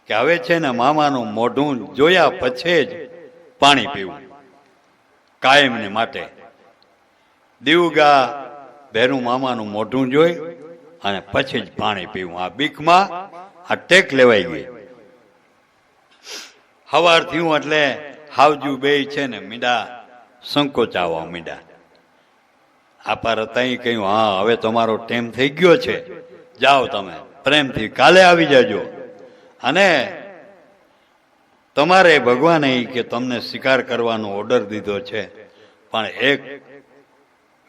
કે હવે છે ને મામાનું મોઢું જોયા પછી જ પાણી પીવું, કાયમને માટે. દીવગા ભેરું મામાનું મોઢું જોઈ અને પછી જ પાણી પીવું. આ બીકમાં આ ટેક લેવાઈ ગઈ. હવાર થયું એટલે હાવજુ બે છે ને મીંડા સંકોચાવા મીંડા. આપા રતાઈ કહ્યું, હા હવે તમારો ટાઈમ થઈ ગયો છે, જાઓ તમે પ્રેમથી કાલે આવી જાજો. અને તમારે ભગવાને કે તમને શિકાર કરવાનો ઓર્ડર દીધો છે, પણ એક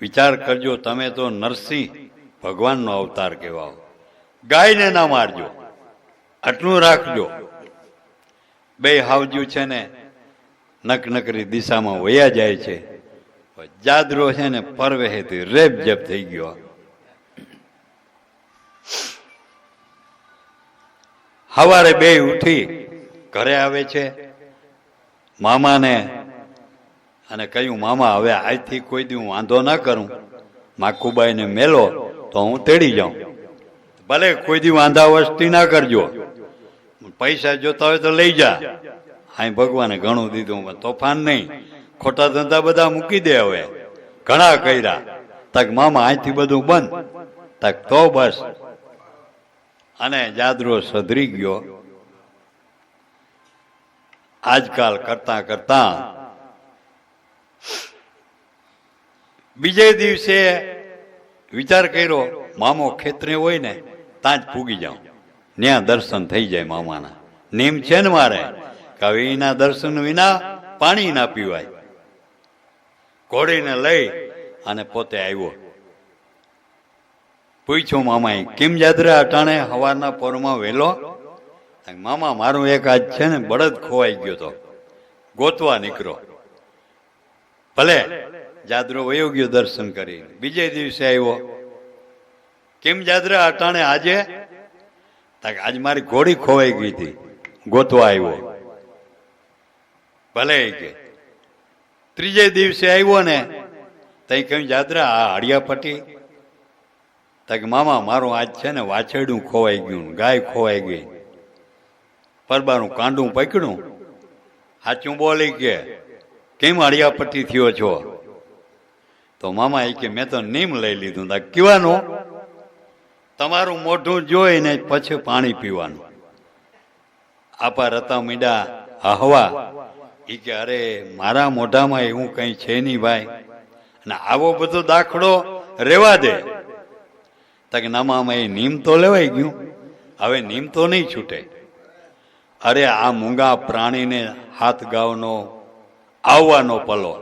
વિચાર કરજો, તમે તો નરસિંહ ભગવાનનો અવતાર કહેવાઓ, ગાયને ના મારજો, આટલું રાખજો. બે હાવજુ છે ને નકનકરી દિશામાં વયા જાય છે. જાદરો છે ને પરવેહેથી રેપ જેપ થઈ ગયો. સવારે બે ઉઠી ઘરે આવે છે મામાને અને કહ્યું, મામા હવે આજથી કોઈ દી હું વાંધો ના કરું, માકુબાઈને મેલો તો હું તેડી જાઉં. ભલે કોઈ દી વાંધા વસ્તી ના કરજો, પૈસા જોતા હોય તો લઈ જા. હા, ભગવાને ઘણું દીધું, તોફાન નહીં, ખોટા ધંધા બધા મૂકી દે. હવે ઘણા કર્યા. તક મામા અહીંથી બધું બંધ. તક તો બસ. અને જાદરો સધરી ગયો. આજકાલ કરતા કરતા બીજે દિવસે વિચાર કર્યો, મામો ખેતરે હોય ને ત્યાં જ પૂગી જાઉં, ત્યાં દર્શન થઈ જાય મામાના. નેમ છે ને મારે કે હવે એના દર્શન વિના પાણી ના પીવાય. ઘોડીને લઈ અને પોતે આવ્યો. પૂછ્યું મામાએ, કેમ જાદરા અટાણે સવારના પોરમાં વહેલો? મામા, મારું એક આજ છે ને બળદ ખોવાઈ ગયો તો ગોતવા નીકળો. ભલે. જાદરો વયો ગયો દર્શન કરી. બીજે દિવસે આવ્યો. કેમ જાદરા અટાણે આજે? આજ મારી ઘોડી ખોવાઈ ગઈ હતી, ગોતવા આવ્યો. ભલે કે. ત્રીજે દિવસે આવ્યો ને તઈ કહ્યું, જાદરા આ હળિયાપટ્ટી? તક મામા, મારું આજ છે ને વાછરડું ખોવાઈ ગયું, ગાય ખોવાઈ ગઈ, પરબાનું કાંડું પકડ્યું. સાચું બોલી કે કેમ હળિયાપટ્ટી થયો છો? તો મામા એ કે મેં તો નીમ લઈ લીધું. કીવાનું? તમારું મોઢું જોઈને પછી પાણી પીવાનું. આપા રતા મીડા હવા. એ કે અરે મારા મોઢામાં એવું કઈ છે નહીં ભાઈ, અને આવો બધો દાખલો રેવા દે. તક નામામાં એ નીમ તો લેવાઈ ગયું, હવે નીમ તો નહીં છૂટે. અરે આ મૂંગા પ્રાણીને હાથ ગાવનો આવવાનો પલો,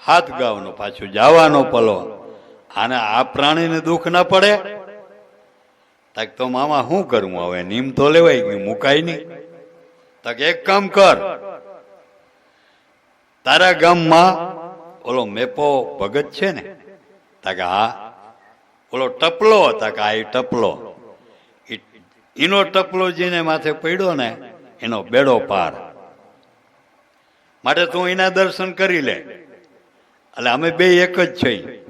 હાથ ગાવનો પાછું જવાનો પલો, આને આ પ્રાણીને દુઃખ ના પડે? તક તો મામા શું કરું, હવે નીમ તો લેવાઈ ગયું, મુકાય નહીં. તક એક કામ કર, તારા ગામમાં ઓલો મેપો ભગત છે ને? તક હા. ઓલો ટપલો? તક આ ટપલો. એનો ટપલો જેને માથે પડ્યો ને એનો બેડો પાર. માટે તું એના દર્શન કરી લે. એટલે અમે બે એક જ છીએ.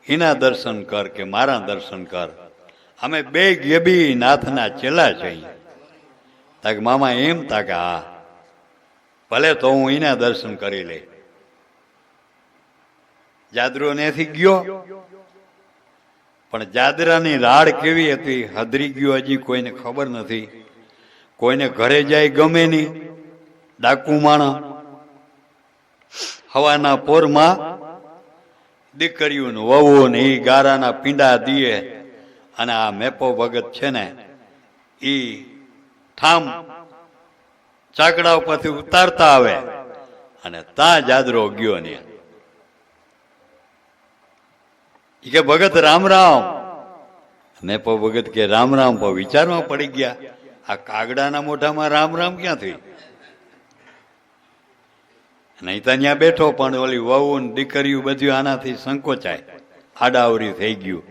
એના દર્શન કર કે મારા દર્શન કર, અમે બે ગેબી નાથના ચેલા છીએ. તાક મામા એમ? તાકે હા. ભલે, તો હું એના દર્શન કરી લે. જાદરો ત્યાંથી ગયો. પણ જાદરાની રાડ કેવી હતી હદરી ગયો હજી કોઈને ખબર નથી. કોઈને ઘરે જાય ગમે નહીં, ડાકુ માણા. હવાના પોરમાં દીકરીઓ ને વહુ ને એ ગારાના પીંડા દીએ. અને આ મેપો ભગત છે ને એ ઠામ ચાકડા ઉપરથી ઉતારતા આવે અને ત્યાં જાદરો ગયો ને કે ભગત રામ રામ. મેપો ભગત કે રામ રામ. પણ વિચારમાં પડી ગયા, આ કાગડાના મોઢામાં રામ રામ ક્યાંથી? નહીં તો ત્યાં બેઠો, પણ ઓલી વહુ ને દીકરીઓ બધું આનાથી સંકોચાય, આડાવરી થઈ ગયું.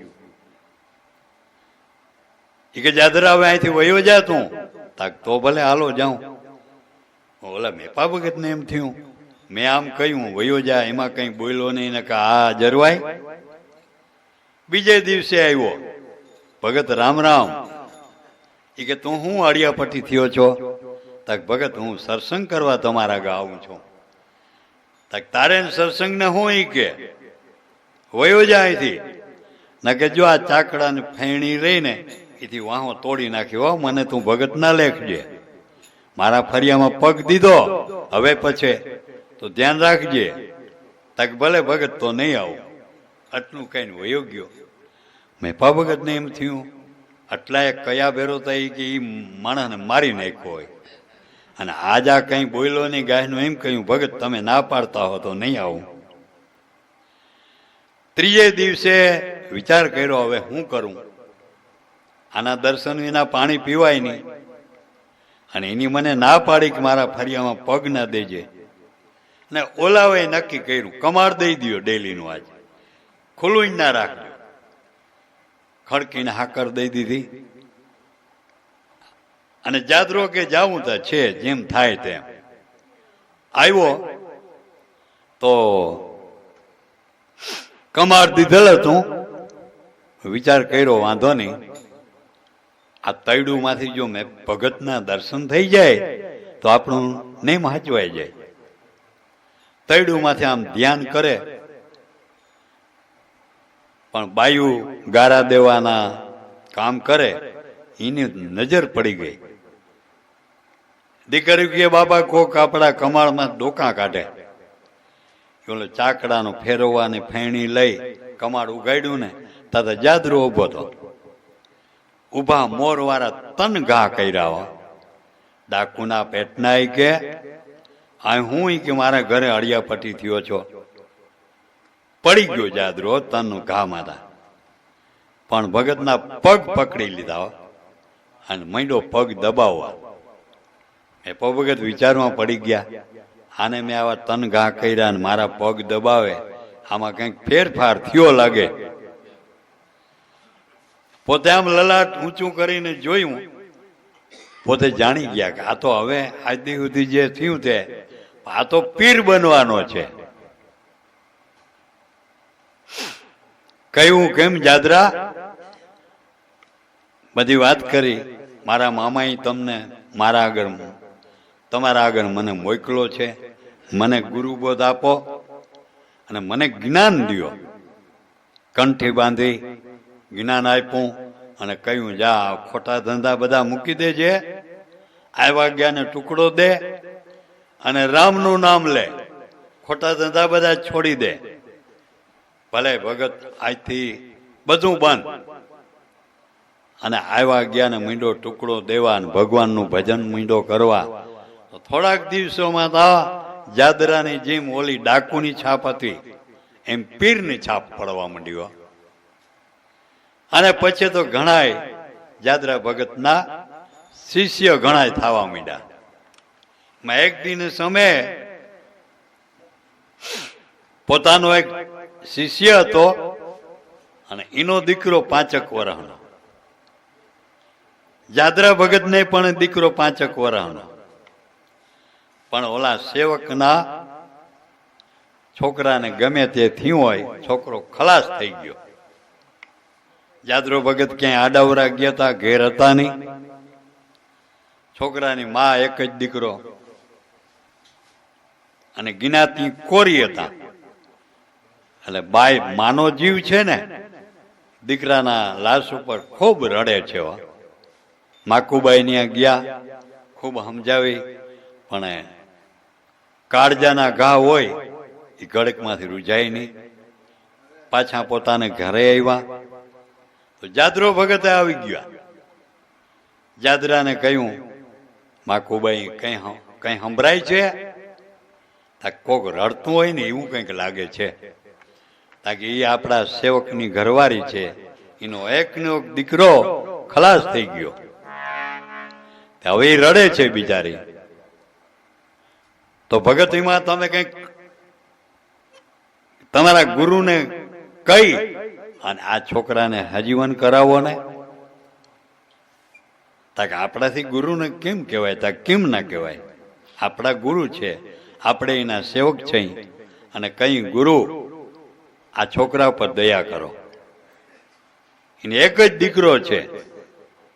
એ કે જાદરા હવે અહીંથી વયો જા તું. તાક તો ભલે હાલો જાઉં. ઓલા મેપા ભગત ને એમ થયું, મેં આમ કહ્યું વયો જા, એમાં કઈ બોલ્યો નહીં ને કે આ જરવાય. બીજે દિવસે આવ્યો ભગત રામ રામ. એ કે તું હું હળિયાપટ્ટી થયો છો? તક ભગત હું સત્સંગ કરવા તમારા ગા આવું છું. તક તારે સત્સંગ ને હું? ઈ કે વયો જાય અહીંથી, ના કે જો આ ચાકડા ને ફેણી રહી ને એથી વાહો તોડી નાખ્યો, મને તું ભગત ના લેખજે. મારા ફરિયામાં પગ દીધો, હવે પછી તો ધ્યાન રાખજે. તક ભલે ભગત, તો નહીં આવું. આટલું કઈ વયો ગયો. મેપા ભગત ને એમ થયું, આટલા કયા ભેરો થાય કે એ માણસને મારી નાખ્યો હોય, અને આજ આ કઈ બોયલો નહીં ગાયનું એમ કહ્યું, ભગત તમે ના પાડતા હો તો નહીં આવું. ત્રીજે દિવસે વિચાર કર્યો, હવે શું કરું? આના દર્શન વિના પાણી પીવાય નહીં. અને એની મને ના પાડી કે મારા ફરિયામાં પગ ના દેજે. ને ઓલાવે નક્કી કર્યું કમાડ દઈ દો ડેલીનું, આજ ખુલ્લું ના રાખજો. ખડકીને હાકર દઈ દીધી અને જાદરો કે જાવું તો છે જેમ થાય તેમ. આવ્યો તો કમાડ દીધેલ હતું. વિચાર કર્યો વાંધો નહીં, આ તૈડું માંથી જો મેં ભગતના દર્શન થઈ જાય તો આપણું નહીં હાચવાઈ જાય. તૈડું માંથી આમ ધ્યાન કરે, પણ બાયુ ગારા દેવાના કામ કરે એની નજર પડી ગઈ. દીકરી કે બાબા કોક આપણા કમાળમાં ડોકા કાઢે. ઓલો ચાકડાનો ફેરવવાની ફેણી લઈ કમાડ ઉગાડ્યું ને તાતા જાદરો ઉભો હતો. ઉભા મોર વાળા તન ઘા કર્યા. ડાકુના પેટના કે આ હું કે મારા ઘરે અડિયાપટ્ટી થયો છો. પડી ગયો જાદરો તન ઘા મારા, પણ ભગતના પગ પકડી લીધા અને માંડ્યો પગ દબાવવા. એ ભગત વિચારમાં પડી ગયા, આને મેં આવા તન ઘા કર્યા ને મારા પગ દબાવે, આમાં કંઈક ફેરફાર થયો લાગે. પોતે આમ લલાટ ઊંચું કરીને જોયું, પોતે જાણી ગયા કે આ તો હવે આજ દી સુધી જે થયું તે આ તો પીર બનવાનો છે. કહ્યું કેમ જાદરા? બધી વાત કરી. મારા મામાએ તમને મારા આગળ તમારા આગળ મને મોકલો છે, મને ગુરુબોધ આપો અને મને જ્ઞાન દ્યો. કંઠી બાંધી જ્ઞાન આપ્યું અને કહ્યું જા ખોટા ધંધા બધા મૂકી દેજે, આવ્યા ગયાને ટુકડો દે અને રામનું નામ લે, ખોટા ધંધા બધા છોડી દે. ભલે ભગત આજથી બધું બંધ. અને આવ્યા ગયા ને મીંડો ટુકડો દેવા અને ભગવાનનું ભજન મીંડો કરવા. તો થોડાક દિવસોમાં તો જાદરાની જેમ ઓલી ડાકુની છાપ હતી એમ પીરની છાપ પડવા માંડ્યો. અને પછી તો ઘણાય જાદરા ભગતના શિષ્ય ઘણાય થવા માંડ્યા. એક દિન સમયે પોતાનો એક શિષ્ય હતો અને એનો દીકરો 5 વર્ષનો. જાદરા ભગત ને પણ દીકરો 5 વર્ષનો. પણ ઓલા સેવકના છોકરાને ગમે તે થયું હોય, છોકરો ખલાસ થઈ ગયો. જાદરો ભગત ક્યાંય આડાવરા ગયા હતા, ઘેર હતા નહીં. છોકરાની માં એક જ દીકરો અને જ્ઞાતિ કોરી હતા. એટલે બાઈ માનો જીવ છે ને, દીકરાના લાશ ઉપર ખૂબ રડે છે. માકુબાઈ ત્યાં ગયા, ખૂબ સમજાવી, પણ કાળજાના ઘા હોય એ ગળકમાંથી રૂજાય નહીં. પાછા પોતાને ઘરે આવ્યા તો જાદરો ભગતે આવી ગયા. જાદરાને કહ્યું માકુબાઈ કઈ સંભળાય છે? કોક રડતું હોય ને એવું કંઈક લાગે છે. તાકે એ આપણા સેવકની ઘરવાળી છે, એનો એકનો એક દીકરો ખલાસ થઈ ગયો, હવે એ રડે છે બિચારી. તો ભગત એમાં તમે કઈક તમારા ગુરુને કહી અને આ છોકરાને હજીવન કરાવો ને. તાકે આપણાથી ગુરુને કેમ કહેવાય? તા કેમ ના કહેવાય? આપણા ગુરુ છે, આપણે એના સેવક છે. અને કઈ ગુરુ આ છોકરા પર દયા કરો, એને એક જ દીકરો છે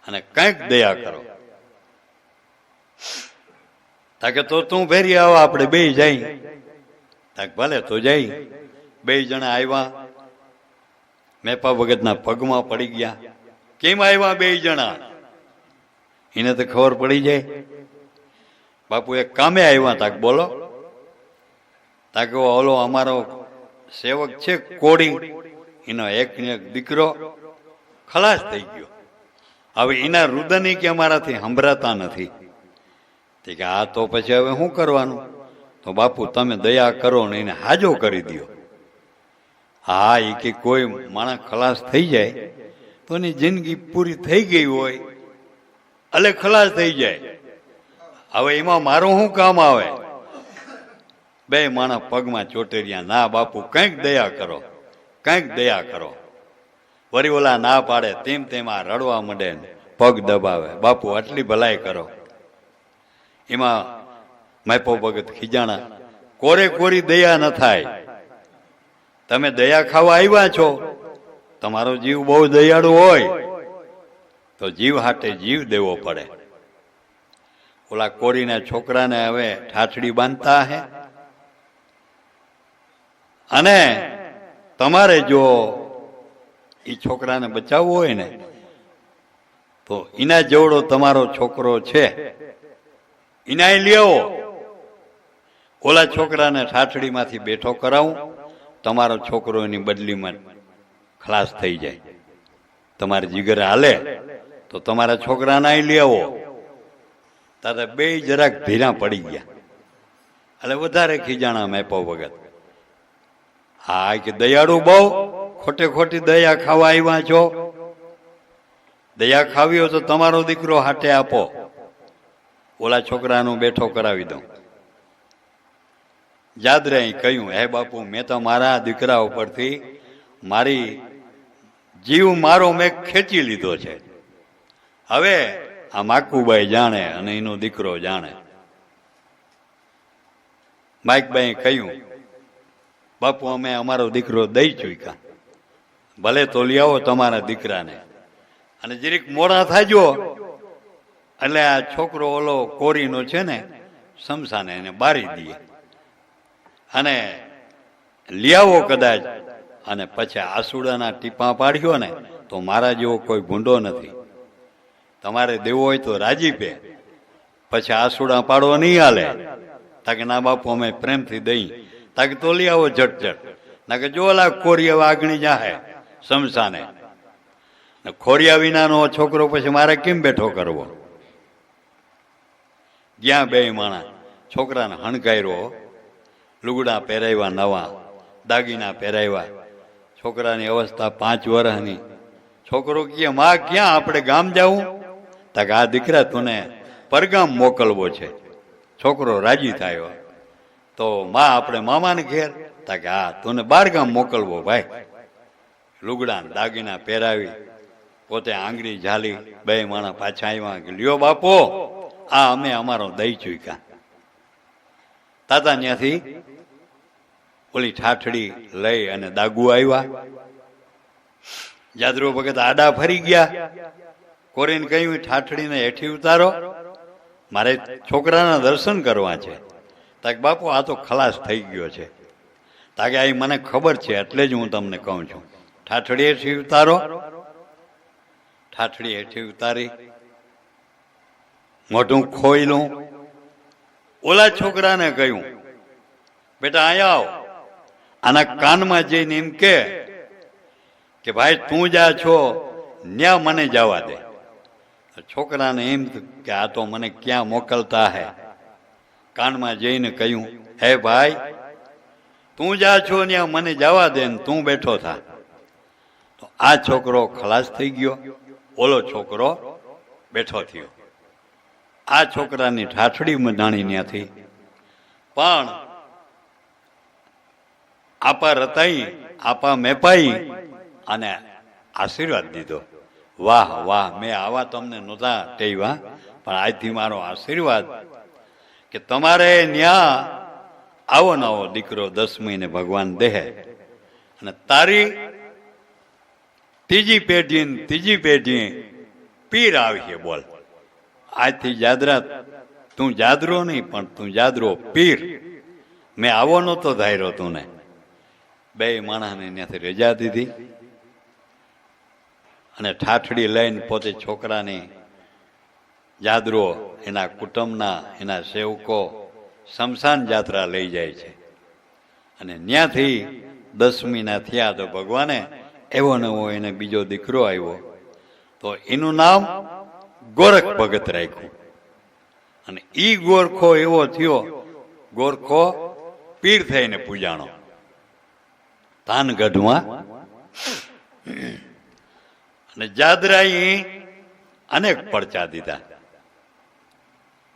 અને કંઈક દયા કરો. તાકે તો તું ફેરી આવો, આપણે બે જઈ. તાકે ભલે તો જઈ. 2 જણા આવ્યા, મેપા ભગતના પગમાં પડી ગયા. કેમ આવ્યા 2 જણા? એને તો ખબર પડી જાય. બાપુ એક કામે આવ્યા. તાક બોલો. તાકે ઓલો અમારો સેવક છે કોડી, એનો એક ને એક દીકરો ખલાસ થઈ ગયો. હવે એના રુદની કે અમારાથી સંભળાતા નથી. કે આ તો પછી હવે શું કરવાનું? તો બાપુ તમે દયા કરો ને એને હાજો કરી દો. હા, એ કે કોઈ માણસ ખલાસ થઈ જાય તો એની જિંદગી પૂરી થઈ ગઈ હોય એટલે ખલાસ થઈ જાય. હવે એમાં મારું શું કામ આવે? બે માણસ પગમાં ચોટેરિયા, ના બાપુ કંઈક દયા કરો, કંઈક દયા કરો. વળી ઓલા ના પાડે તેમ તેમ આ રડવા માંડે, પગ દબાવે. બાપુ આટલી ભલાઈ કરો. એમાં મેપો ભગત ખીજાણા, કોરે કોરી દયા ન થાય. તમે દયા ખાવા આવ્યા છો, તમારો જીવ બહુ દયાળુ હોય તો જીવ હાટે જીવ દેવો પડે. ઓલા કોરીના છોકરાને હવે ઠાઠડી બાંધતા હે, અને તમારે જો એ છોકરાને બચાવવો હોય ને તો એના જેવડો તમારો છોકરો છે એના લઈ આવો. ઓલા છોકરાને ઠાઠડીમાંથી બેઠો કરાવું, તમારો છોકરો એની બદલીમાં ખલાસ થઈ જાય. તમારે જીગર હાલે તો તમારા છોકરાને લઈ આવો. તારે બે જરાક ધીરા પડી ગયા એટલે વધારે ખીજાણા મેપો વગર. હા કે દયાળુ બહુ, ખોટે ખોટી દયા ખાવા આવ્યા છો. દયા ખાવી હોય તો તમારો દીકરો હાટે આપો, ઓલા છોકરાનો બેઠો કરાવી દઉં. યાદ રહે કહ્યું, હે બાપુ મેં તો મારા દીકરા ઉપરથી મારી જીવ મારો મેં ખેંચી લીધો છે. હવે આ માકુબાઈ જાણે અને એનો દીકરો જાણે. માઇકબાઈ કહ્યું, બાપુ અમે અમારો દીકરો દઈ ચૂક્યા, ભલે તો લઈ આવો તમારા દીકરાને. અને જરીક મોડા થાજો એટલે આ છોકરો ઓલો કોરીનો છે ને સમસાને એને બારી દઈએ અને લઈ આવો કદાચ. અને પછી આસુડાના ટીપા પાડ્યો ને તો મારા જેવો કોઈ ભૂંડો નથી. તમારે દેવો હોય તો રાજી પે, પછી આસુડા પાડવો નહીં હાલે. તાકે ના બાપુ અમે પ્રેમથી દઈ, તાકે તો લઈ આવો ઝટઝટ. ના કે જો ઓલા ખોરિયા આગણી જાહે સમસાને, ખોરિયા વિનાનો છોકરો પછી મારે કેમ બેઠો કરવો? જ્યાં બે માણા છોકરાને હણગાયરો, લુગડા પહેરાવ્યા નવા, દાગીના પહેરાવ્યા. છોકરાની અવસ્થા 5 વર્ષની. છોકરો કહે, માં ક્યાં આપણે ગામ જાવું? તાકે આ દીકરા તને પરગામ મોકલવો છે. છોકરો રાજી થયો તો માં આપણે મામાને ઘેર? તાકે હા તને 12 ગામ મોકલવો ભાઈ. લુગડા દાગીના પહેરાવી, પોતે આંગળી ઝાલી. બે માણા પાછા આવ્યા, લ્યો બાપો આ અમે અમારો દઈ ચૂક્યા. તાતા ત્યાંથી ઓલી ઠાઠડી લઈ અને દાગુ આવ્યા. જાદરો ભગત આડા ફરી ગયા. કોરીને કહ્યું, ઠાઠડીને હેઠી ઉતારો, મારે છોકરાના દર્શન કરવા છે. તાકે બાપુ આ તો ખલાસ થઈ ગયો છે. તાકે આ મને ખબર છે એટલે જ હું તમને કહું છું. ઠાઠડી હેઠી ઉતારો. ઠાઠડી હેઠી ઉતારી, મોઢું ખોઈલું. ઓલા છોકરાને કહ્યું, બેટા અહીંયા આવ. આના કાનમાં જઈને એમ કે ભાઈ તું જા છો ન્યા મને જવા દે. છોકરાને એમ કે આ તો મને ક્યાં મોકલતા હે. કાનમાં જઈને કહ્યું, હે ભાઈ તું જા છો ન્યા મને જવા દે ને તું બેઠો થા. તો આ છોકરો ખલાસ થઈ ગયો, ઓલો છોકરો બેઠો થયો. આ છોકરાની ઠાઠડી મંડાણી ત્યાંથી. પણ આપા રતાઈ, આપા મેપાઈ અને આશીર્વાદ દીધો. વાહ વાહ, મેં આવા તમને નહોતા ટેવા, પણ આજથી મારો આશીર્વાદ કે તમારે ન્યા આવો નવો દીકરો 10 મહિને ભગવાન દેહે. અને તારી ત્રીજી પેઢી પીર આવી. બોલ, આજથી જાદરા તું જાદરો નહીં પણ તું જાદરો પીર. મેં આવો નહોતો ધાર્યો તું. બે માણસને ત્યાંથી રજા દીધી અને ઠાઠડી લઈને પોતે છોકરાની જાદરો એના કુટુંબના એના સેવકો શમશાન જાત્રા લઈ જાય છે. અને ત્યાંથી 10મીના થયા તો ભગવાને એવો નવો એને બીજો દીકરો આવ્યો તો એનું નામ ગોરખ ભગત રાખ્યું. અને ઈ ગોરખો એવો થયો, ગોરખો પીર થઈને પૂજાણો તાનગઢમાં. અને જાદરાઈ અનેક પડચા દીધા.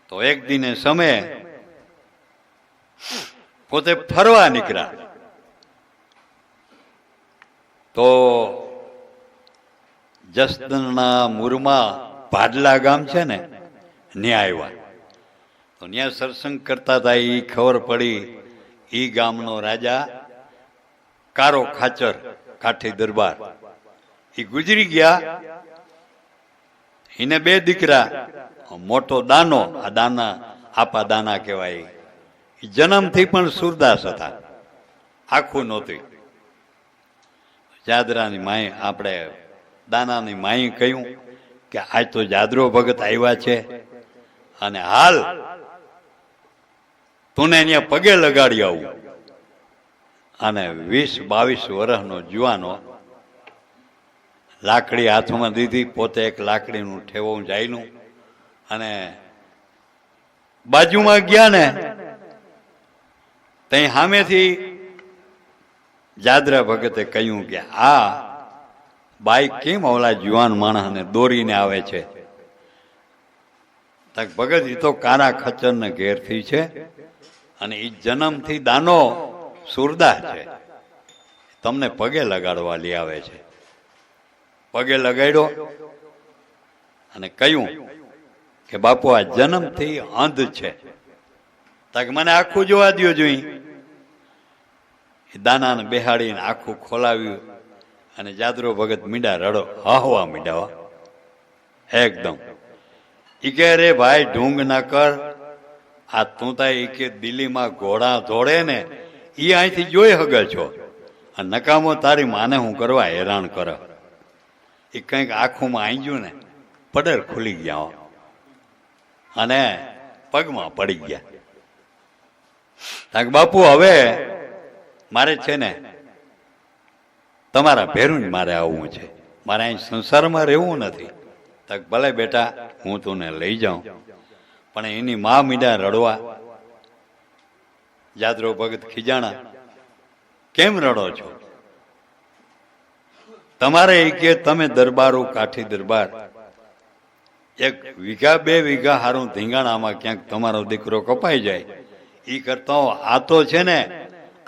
તો એક દિને સમયે પોતે ફરવા નીકળ્યા. તો જસદણના મુરમાં ભાડલા ગામ છે ને, ન્યા આવ્યા. તો ન્યા સત્સંગ કરતા હતા. એ ખબર પડી એ ગામનો રાજા કારો ખાચર કાઠી દરબાર એ ગુજરી ગયા. એને બે દીકરા, મોટો દાનો, આ દાના આપા દાના કહેવાય, એ જન્મથી પણ સુરદાસ હતા, આખું નહોતી. જાદરાની માએ, આપણે દાનાની માએ કહ્યું કે આજ તો જાદરો ભગત આવ્યા છે અને હાલ તુને અહીંયા પગે લગાડી આવું. અને 20-22 વર્ષનો જુવાનો લાકડી હાથમાં દીધી, પોતે એક લાકડીનું ઠેવું જાયલું અને બાજુમાં ગયા ને તઈ સામેથી જાદરા ભગતે કહ્યું કે આ બાઈ કેમ ઓલા જુવાન માણસને દોરીને આવે છે? ભગત એ તો કારા ખચ્ચર ને ઘેરથી છે અને એ જન્મથી દાનો સુરદાસ છે, તમને પગે લગાડવા લઈ આવે છે. પગે લગાડ્યો અને કહ્યું કે બાપુ આ જન્મથી અંધ છે, તક મને આખું જોવા દ્યો જોઈ. દાનાને બેહાડીને આખું ખોલાવ્યું અને જાદરો ભગત મીંડા રડો હવા મીંડાવા એકદમ. ઈ કે રે ભાઈ ઢૂંગ ના કર, આ તું તા ઈ કે દિલ્હીમાં ઘોડા દોડે ને ઈ અહીંથી જોઈ હગે છો, અને નકામો તારી માને હું કરવા હેરાન કર. એ કંઈક આંખોમાં આવી ગયું ને, પડર ખુલી ગયા અને પગમાં પડી ગયા. બાપુ હવે મારે છે ને તમારા ભેરું જ મારે આવવું છે, મારે અહીં સંસારમાં રહેવું નથી. તક ભલે બેટા હું તુને લઈ જાઉં, પણ એની મા મીડા રડવા. જાદરો ભગત ખીજાણા, કેમ રડો છો? તમારે એ કે તમે દરબારો કાઠી દરબાર 1 વીઘા 2 વીઘા હારું ધીંગાણામાં ક્યાંક તમારો દીકરો કપાઈ જાય, એ કરતા આ તો છે ને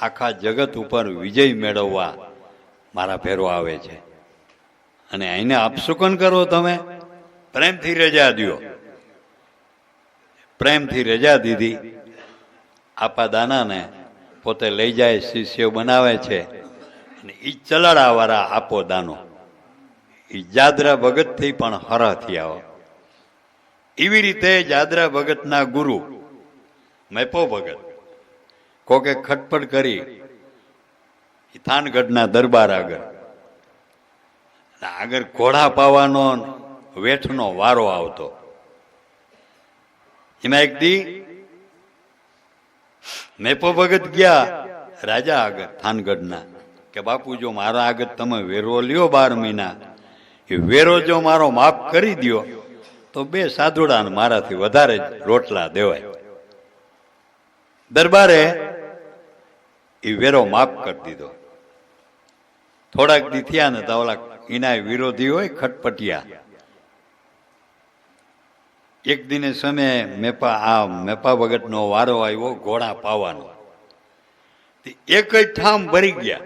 આખા જગત ઉપર વિજય મેળવવા મારા ભેરો આવે છે, અને એને આપસુકન કરો તમે? પ્રેમથી રજા દ્યો. પ્રેમથી રજા દીધી. આપા દાનાને પોતે લઈ જાય, શિષ્યો બનાવે છે, અને ઈ ચલાડા વાળા આપો દાનો ઈ જાદરા ભગત થી પણ હરા થયા. એવી રીતે જાદરા ભગતના ગુરુ મેપો ભગત કોકે ખટપટ કરી થાનગઢના દરબાર આગળ ઘોડા પાવાનો વેઠનો વારો આવતો. એમાં એક દી મેપો ભગત ગયા રાજા આગળ થાનગઢના કે બાપુ જો મારા આગળ તમે વેરો લ્યો 12 મહિના, એ વેરો જો મારો માફ કરી દ્યો તો 2 સાધુડાને મારાથી વધારે રોટલા દેવાય. દરબારે એ વેરો માફ કરી દીધો. થોડાક દી થયા ને તો ઓલા એના વિરોધી હોય ખટપટિયા, એક દિને સમયે મેપા ભગતનો વારો આવ્યો ઘોડા પાવાનો. એક જ ઠામ ભરી ગયા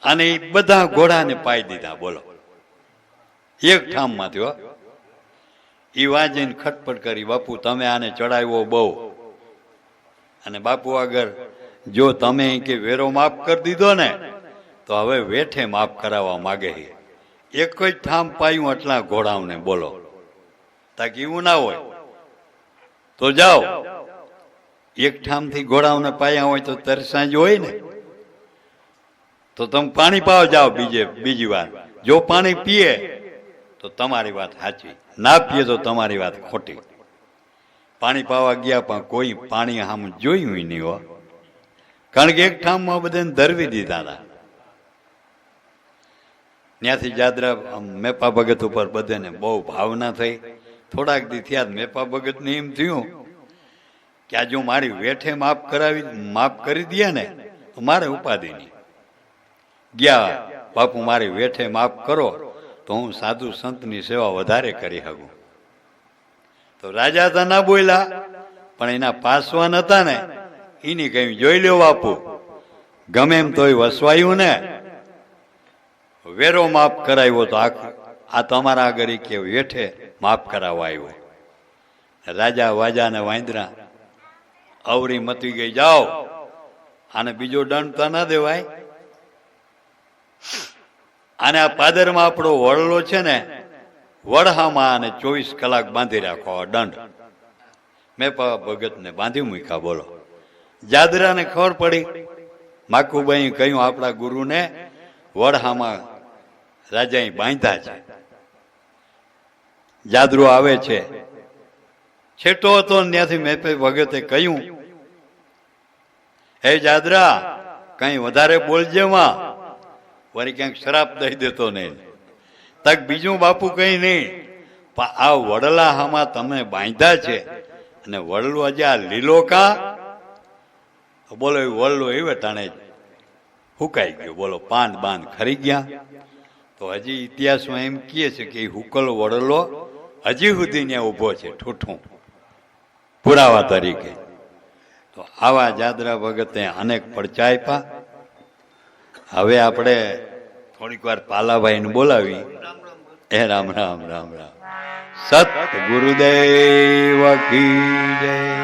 અને એ બધા ઘોડાને પાઈ દીધા. બોલો, એક ઠામમાં થયો. એ વાંચીને ખટપટ કરી, બાપુ તમે આને ચડાવ્યો બહુ, અને બાપુ આગળ જો તમે કે વેરો માફ કરી દીધો ને તો હવે વેઠે માફ કરાવવા માગે. એક જ ઠામ પાયું આટલા ઘોડાઓને. બોલો, તાકે એવું ના હોય તો જાઓ, એક ઠામથી ઘોડાઓને પાયા હોય તો તરસાંજ હોય ને, તો તમે પાણી પાવા જાઓ બીજી વાર. જો પાણી પીએ તો તમારી વાત સાચી, ના પીએ તો તમારી વાત ખોટી. પાણી પાવા ગયા પણ કોઈ પાણી આમ જોયું નહીં હો, કારણ કે એક ઠામમાં બધાને ધરવી દીધા હતા. ત્યાંથી જાદરા મેપા ભગત ઉપર બધાને બહુ ભાવના થઈ. થોડાક દી થયા મેપા ભગતને એમ થયું કે આ જો મારી વેઠે માફ કરી દે ને તો મારે ઉપાધિ નહીં. ગયા, બાપુ મારી વેઠે માફ કરો તો હું સાધુ સંતની સેવા વધારે કરી શકું. તો રાજા તો ના બોલ્યા, પણ એના પાસવાન હતા ને એની કઈ જોઈ લ્યો બાપુ, ગમે એમ તોય વસવાયું ને, વેરો માફ કરાવ્યો તો આ તમારા આગળ કે વેઠે માફ કરાવવા આવ્યો. રાજા વાજા ને વાંદરા અવરી મતી ગઈ, જાઓ આને બીજો દંડ તો ના દેવાય. અને આ પાદરમાં આપણો વડલો છે ને, વડહામાં આને 24 કલાક બાંધી રાખો દંડ. મેં ભગત ને બાંધી મૂક્યા. બોલો, જાદરાને ખબર પડી, માકુબાઈ કહ્યું આપણા ગુરુને વડહામાં રાજાએ બાંધ્યા છે. જાદરો આવે છે, છેટો હતો ત્યાંથી મેં ભગતે કહ્યું, હે જાદરા કઈ વધારે બોલજે માં, વળી ક્યાંક શરાપ દઈ દેતો નહીં. તક બીજું બાપુ કઈ નહીં, પણ આ વડલાહામાં તમે બાંધ્યા છે અને વડલું હજી આ લીલો કા, બોલો એ વડલો એવે ટાણે હુકાઈ ગયો. બોલો, પાન બાન ખરી ગયા. તો હજી ઇતિહાસમાં એમ કહે છે કે હુકલ વડલો હજી સુધી ત્યાં ઉભો છે ઠૂઠું પુરાવા તરીકે. તો આવા જાદરા ભગતે અનેક પડચા આપ્યા. હવે આપણે થોડીક વાર પાલાભાઈને બોલાવી. એ રામ રામ રામ રામ. સત ગુરુદેવ કી જય.